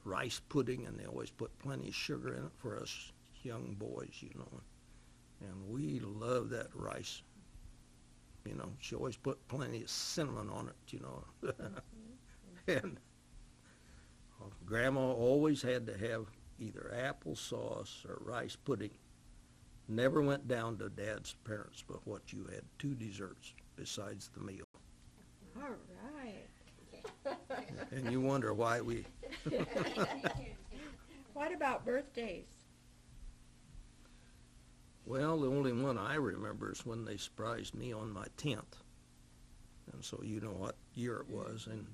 rice pudding, and they always put plenty of sugar in it for us young boys, you know. And we loved that rice. You know, she always put plenty of cinnamon on it, you know. And Grandma always had to have either applesauce or rice pudding. Never went down to Dad's parents, but what you had 2 desserts besides the meal. All right. And you wonder why we... What about birthdays? Well, the only one I remember is when they surprised me on my 10th. And so you know what year it was. And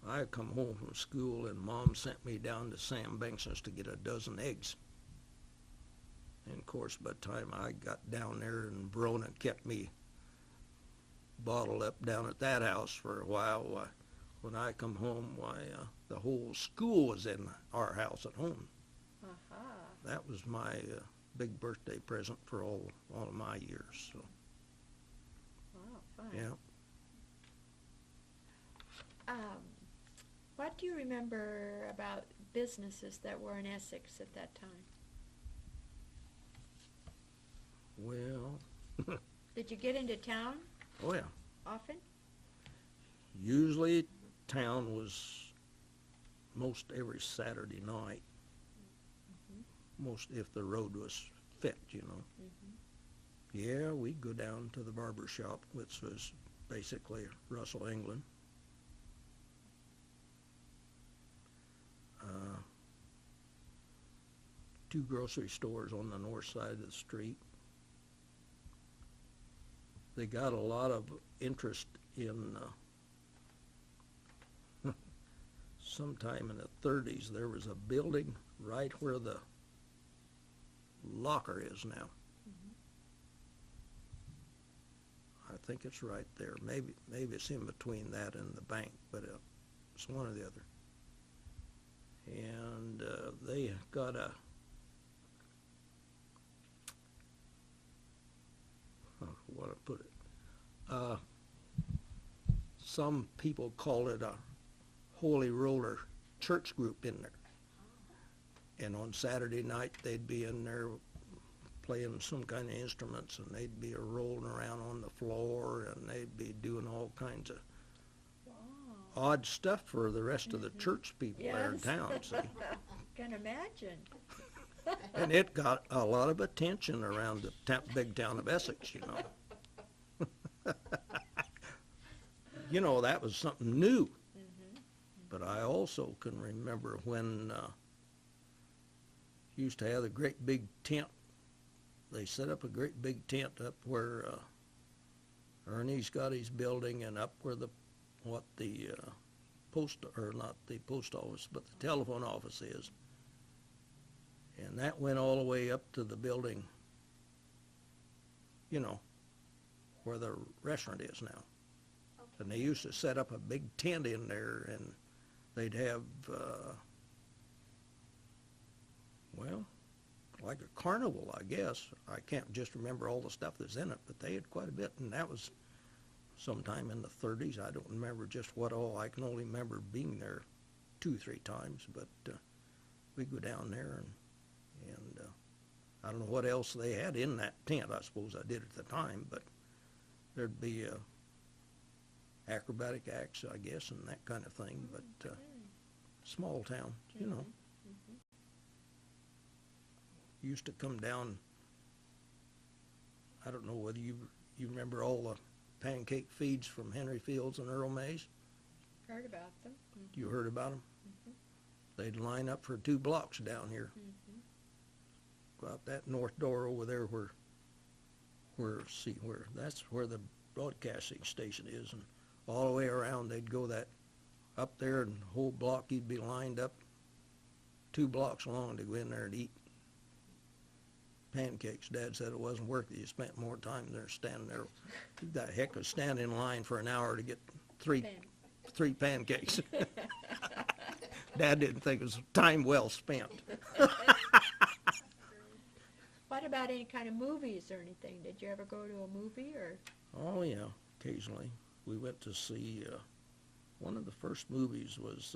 I come home from school, and Mom sent me down to Sam Banks's to get a dozen eggs. And, of course, by the time I got down there, and Verona kept me bottled up down at that house for a while, when I come home, the whole school was in our house at home. Aha. That was my big birthday present for all of my years. So, Wow, fun. yeah. What do you remember about businesses that were in Essex at that time? Well, Did you get into town oh yeah. often? Usually town was most every Saturday night. Most if the road was fit, you know. Yeah, we'd go down to the barber shop, which was basically Russell, England. Two grocery stores on the north side of the street. They got a lot of interest in sometime in the 30s. There was a building right where the locker is now. I think it's right there. Maybe it's in between that and the bank, but it's one or the other. And they got a what to put it. Some people call it a Holy Roller church group in there. And on Saturday night, they'd be in there playing some kind of instruments, and they'd be rolling around on the floor, and they'd be doing all kinds of odd stuff for the rest of the church people there in town. See? Can imagine. And it got a lot of attention around the big town of Essex, you know. You know, that was something new. But I also can remember when used to have a great big tent. They set up a great big tent up where Ernie's got his building, and up where the post, or not the post office, but the telephone office is. And that went all the way up to the building, you know, where the restaurant is now. And they used to set up a big tent in there, and they'd have, well, like a carnival, I guess. I can't just remember all the stuff that's in it, but they had quite a bit, and that was sometime in the 30s. I don't remember just what all. I can only remember being there 2 or 3 times, but we'd go down there, and I don't know what else they had in that tent. I suppose I did at the time, but there'd be acrobatic acts, I guess, and that kind of thing, but small town, you know. Used to come down, I don't know whether you remember all the pancake feeds from Henry Fields and Earl Mays. Heard about them. You heard about them? They'd line up for 2 blocks down here. Go out that north door over there where that's where the broadcasting station is, and all the way around they'd go that up there, and the whole block you'd be lined up 2 blocks long to go in there and eat pancakes. Dad said it wasn't worth it. You spent more time there standing there. The heck of standing in line for an hour to get three pancakes. Dad didn't think it was time well spent. What about any kind of movies or anything? Did you ever go to a movie or? Oh yeah, occasionally. We went to see, one of the first movies was,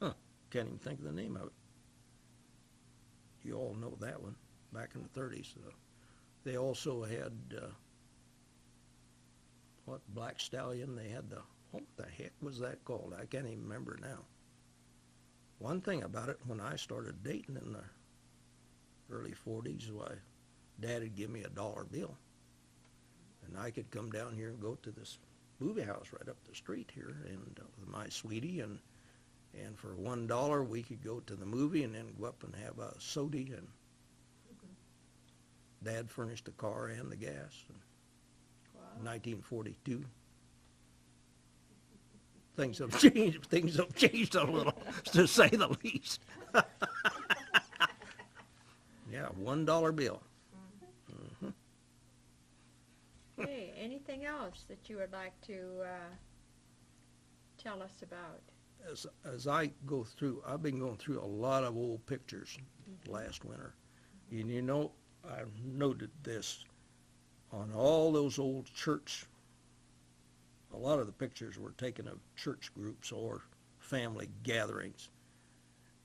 can't even think of the name of it. You all know that one, back in the 30s. They also had, Black Stallion. They had what the heck was that called? I can't even remember now. One thing about it, when I started dating in the early 40s, why, Dad would give me a $1 bill. And I could come down here and go to this movie house right up the street here, and with my sweetie, and for $1 we could go to the movie and then go up and have a soda, and Dad furnished the car and the gas. Wow. 1942. Things have changed. Things have changed a little, to say the least. Yeah, $1 bill. Hey, anything else that you would like to tell us about? As I go through, I've been going through a lot of old pictures last winter. And you know, I've noted this on all those old church. A lot of the pictures were taken of church groups or family gatherings.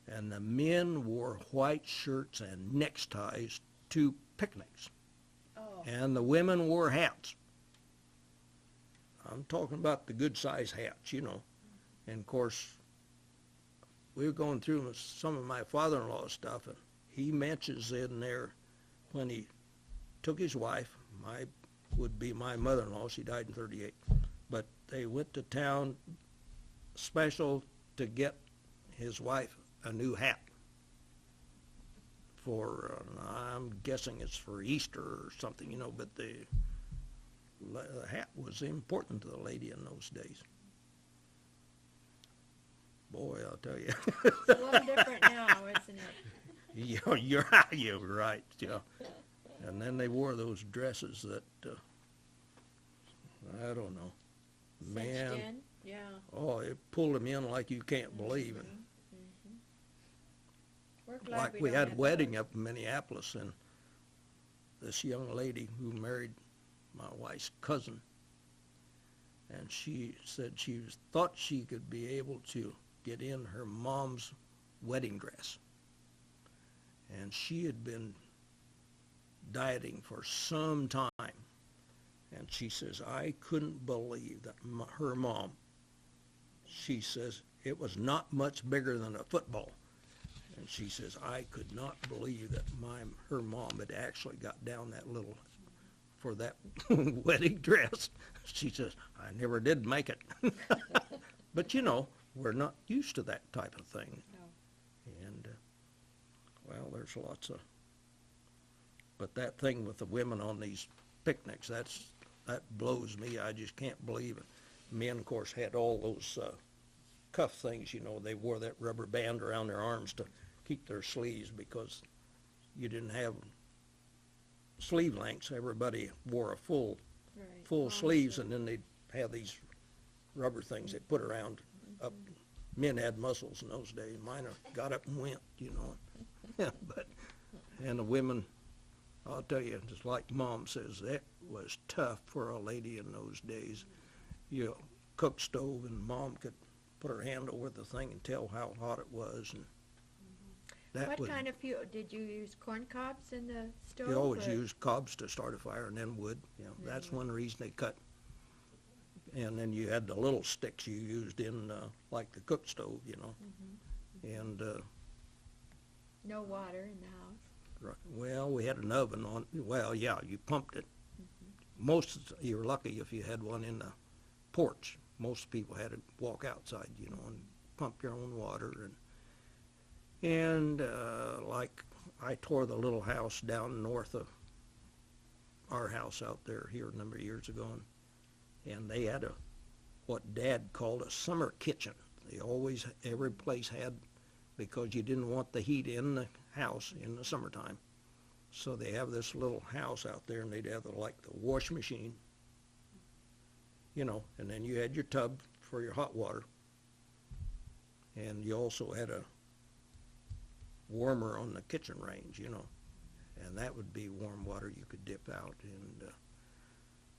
And the men wore white shirts and neckties to picnics. Oh. And the women wore hats. I'm talking about the good-sized hats, you know. And, of course, we were going through some of my father-in-law's stuff, and he mentions in there when he took his wife, would be my mother-in-law, she died in 38, but they went to town special to get his wife a new hat for, I'm guessing it's for Easter or something, you know, but the hat was important to the lady in those days. Boy, I'll tell you. It's a little different now, isn't it? You're right, yeah. And then they wore those dresses that, I don't know, man. Cinched in? Yeah. Oh, it pulled them in like you can't believe it. We're glad Like we don't had a have wedding those. up in Minneapolis, and this young lady who married my wife's cousin, and she said thought she could be able to get in her mom's wedding dress. And she had been dieting for some time. And she says, I couldn't believe that her mom, she says, it was not much bigger than a football. And she says, I could not believe that her mom had actually got down that little for that wedding dress. She says, I never did make it. But, you know, we're not used to that type of thing. No. And, well, there's lots of, but that thing with the women on these picnics, that blows me. I just can't believe it. Men, of course, had all those cuff things, you know. They wore that rubber band around their arms to keep their sleeves because you didn't have sleeve lengths. Everybody wore a full Right. sleeves, and then they'd have these rubber things they put around up. Men had muscles in those days. Mine got up and went, you know. But and the women, I'll tell you, just like Mom says, that was tough for a lady in those days. You know, cook stove, and Mom could put her hand over the thing and tell how hot it was, and that What was. kind of fuel? Did you use corn cobs in the stove? You always or- use cobs to start a fire, and then wood. You know, that's one reason they cut. And then you had the little sticks you used in, like the cook stove, you know. And, No water in the house. right, well, we had an oven on, well, yeah, you pumped it. You were lucky if you had one in the porch. Most people had to walk outside, you know, and pump your own water. And like I tore the little house down north of our house out there here a number of years ago, and they had what Dad called a summer kitchen. Every place had, because you didn't want the heat in the house in the summertime. So they have this little house out there, and they'd have like the wash machine, you know, and then you had your tub for your hot water. And you also had a warmer on the kitchen range, you know, and that would be warm water you could dip out. And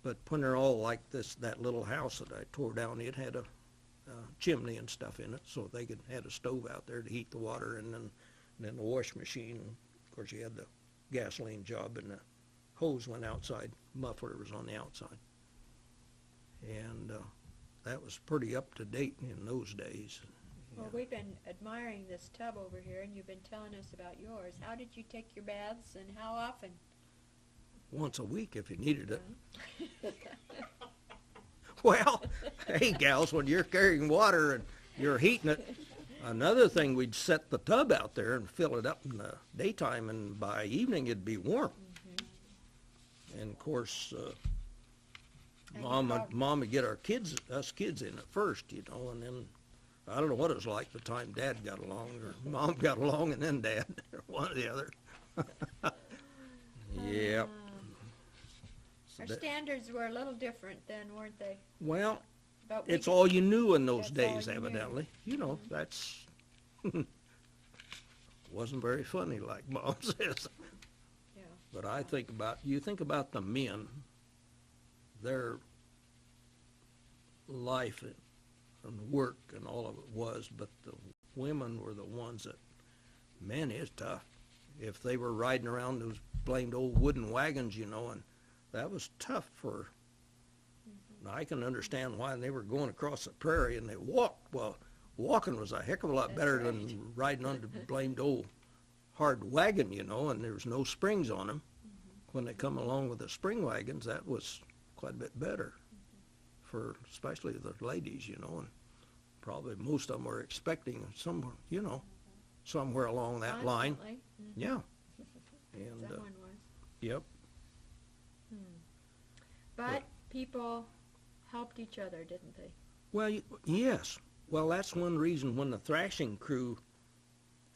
but when they're all like this, that little house that I tore down, it had a chimney and stuff in it, so they had a stove out there to heat the water, and then the wash machine. Of course, you had the gasoline job, and the hose went outside. Muffler was on the outside, and that was pretty up to date in those days. Well, we've been admiring this tub over here, and you've been telling us about yours. How did you take your baths, and how often? Once a week if you needed it. Well, hey, gals, when you're carrying water and you're heating it, another thing, we'd set the tub out there and fill it up in the daytime, and by evening it'd be warm. And of course, Mom would get us kids in at first, you know, and then I don't know what it was like the time Dad got along, or Mom got along, and then Dad, or one or the other. Yep. Our standards were a little different then, weren't they? Well, But we it's could- all you knew in those That's all days, you knew. evidently. You know, that's wasn't very funny, like Mom says. Yeah. But you think about the men, their life and work and all of it was, but the women were the ones that, man, it's tough. If they were riding around those blamed old wooden wagons, you know, and that was tough for, now I can understand why they were going across the prairie and they walked. Well, walking was a heck of a lot better than riding on the blamed old hard wagon, you know, and there was no springs on them. when they come along with the spring wagons, that was quite a bit better for especially the ladies, you know, and probably most of them were expecting somewhere, you know, somewhere along that line. Constantly. Yeah. And, Someone was. yep. But people helped each other, didn't they? Well, yes. Well, that's one reason when the thrashing crew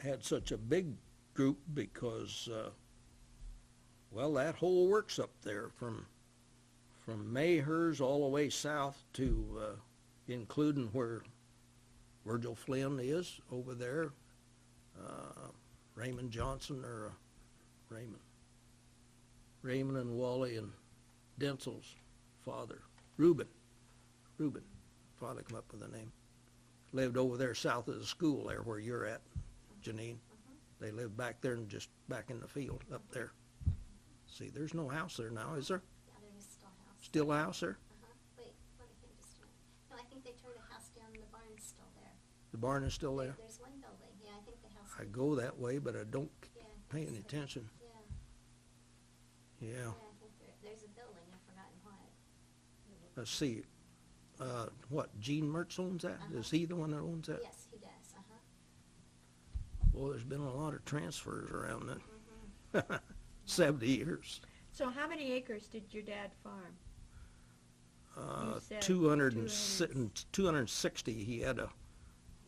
had such a big group because, well, that whole works up there from Mayhers all the way south to including where Virgil Flynn is over there, Raymond Johnson or Raymond and Wally and Denzel's father, Reuben, father come up with the name, lived over there south of the school there where you're at, Janine. They lived back there and just back in the field up there. See, there's no house there now, is there? Yeah, there is still a house. Still a house there? Wait, let me think just a minute. No, I think they tore the house down and the barn's still there. The barn is still there? There's one building, yeah, I think the house. I go that way, but I don't Yeah, pay any so- attention. Yeah, Yeah. yeah, I think there's a building, I've forgotten what. Let's see. What, Gene Mertz owns that? Is he the one that owns that? Yes, he does, Well, there's been a lot of transfers around that. 70 years. So how many acres did your dad farm? You said 260 he had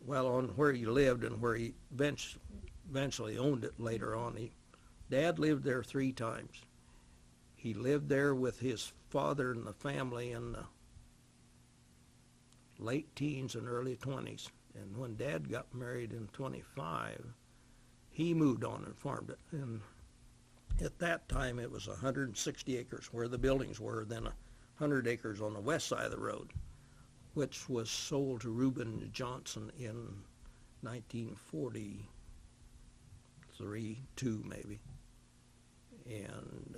on where he lived and where he eventually owned it later on. Dad lived there 3 times. He lived there with his father and the family in the late teens and early 20s. And when Dad got married in 25, he moved on and farmed it. And at that time, it was 160 acres where the buildings were, then 100 acres on the west side of the road, which was sold to Reuben Johnson in 1943, 2 maybe. And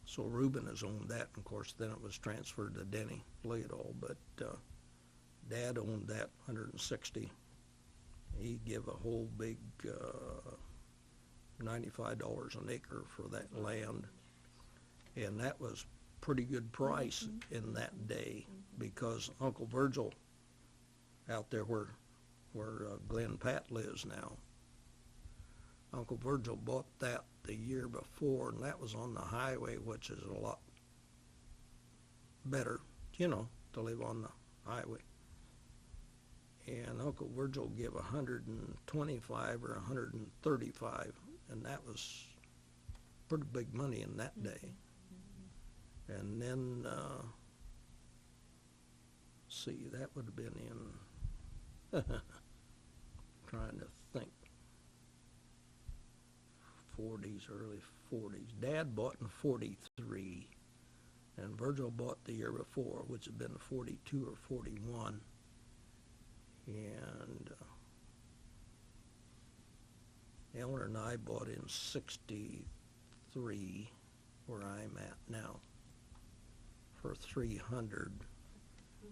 so Reuben has owned that. And of course, then it was transferred to Denny Leodol, but Dad owned that 160. He give a whole big $95 an acre for that land, and that was pretty good price in that day because Uncle Virgil out there where Glen Pat lives now, Uncle Virgil bought that the year before, and that was on the highway, which is a lot better, you know, to live on the highway. And Uncle Virgil gave 125 or 135, and that was pretty big money in that day. And then, see, that would have been in, trying to think, 40s, early 40s. Dad bought in 43, and Virgil bought the year before, which had been 42 or 41. And Eleanor and I bought in 63, where I'm at now, for 300,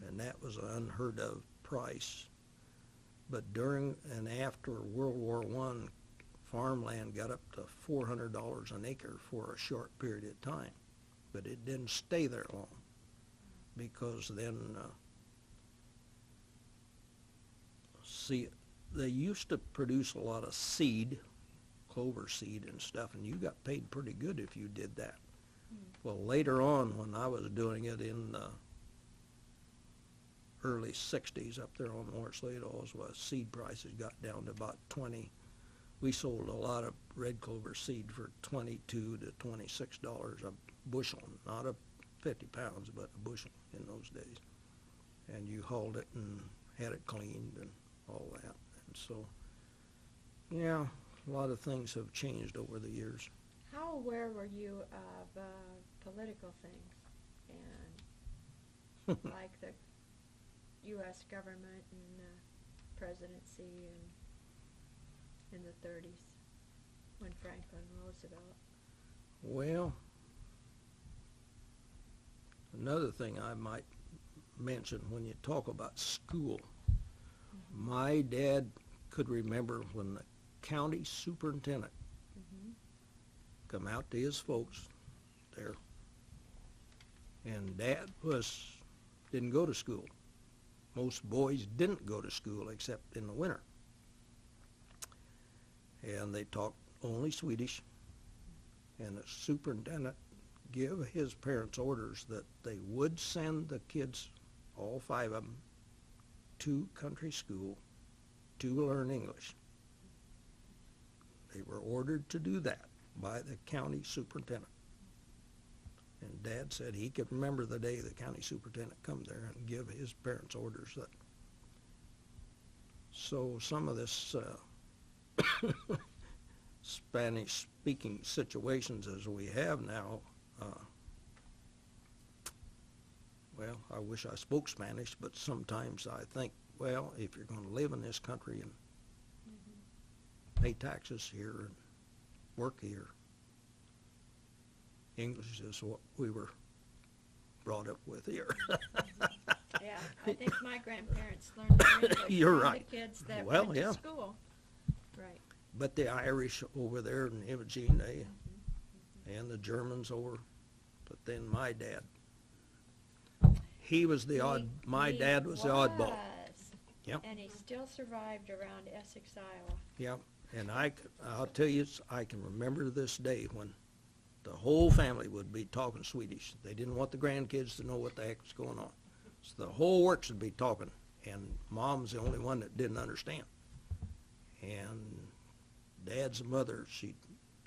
and that was an unheard of price. But during and after World War I, farmland got up to $400 an acre for a short period of time, but it didn't stay there long because then. See, they used to produce a lot of seed, clover seed and stuff, and you got paid pretty good if you did that. Well, later on, when I was doing it in the early 60s up there on Lawrence Ladles, seed prices got down to about 20. We sold a lot of red clover seed for $22 to $26 a bushel, not a 50 pounds, but a bushel in those days. And you hauled it and had it cleaned and all that. And so, yeah, a lot of things have changed over the years. How aware were you of political things and like the U.S. government and presidency and in the 30s when Franklin Roosevelt? Well, another thing I might mention when you talk about school, my dad could remember when the county superintendent come out to his folks there. And Dad didn't go to school. Most boys didn't go to school except in the winter. And they talked only Swedish. And the superintendent gave his parents orders that they would send the kids, all 5 of them, to country school to learn English. They were ordered to do that by the county superintendent. And Dad said he could remember the day the county superintendent come there and give his parents orders that. So some of this Spanish-speaking situations as we have now, well, I wish I spoke Spanish, but sometimes I think, well, if you're going to live in this country and pay taxes here and work here, English is what we were brought up with here. Yeah, I think my grandparents learned their English You're from right. the kids that Well, went to yeah. school. Right. But the Irish over there in Imogene, and the Germans over, but then my dad, he was the my dad was the oddball. Yep. And he still survived around Essex, Iowa. Yeah, and I'll tell you, I can remember this day when the whole family would be talking Swedish. They didn't want the grandkids to know what the heck was going on. So the whole works would be talking, and Mom's the only one that didn't understand. And Dad's mother,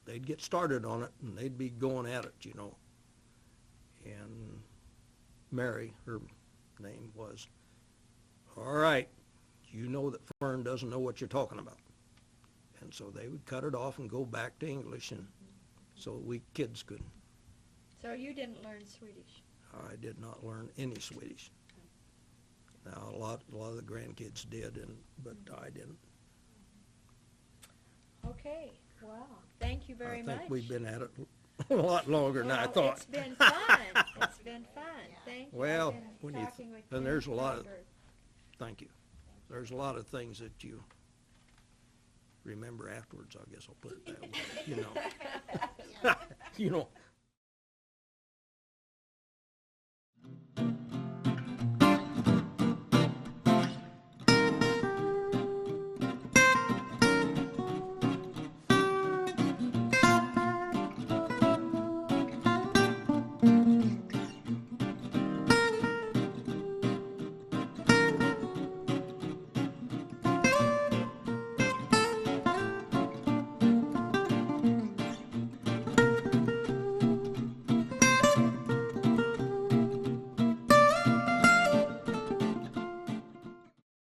they'd get started on it, and they'd be going at it, you know. And Mary, her name was, all right, you know that Fern doesn't know what you're talking about. And so they would cut it off and go back to English, and so we kids could. So you didn't learn Swedish? I did not learn any Swedish. Now, a lot of the grandkids did, but I didn't. Okay, well, thank you very much. I think we've been at it a lot longer than I Well, thought. it's been fun. It's been fun. Thank you. Well, I've been when you talking with and there's a Kenneth lot of, Rydberg. thank you. There's a lot of things that you remember afterwards, I guess I'll put it that way, you know. You know,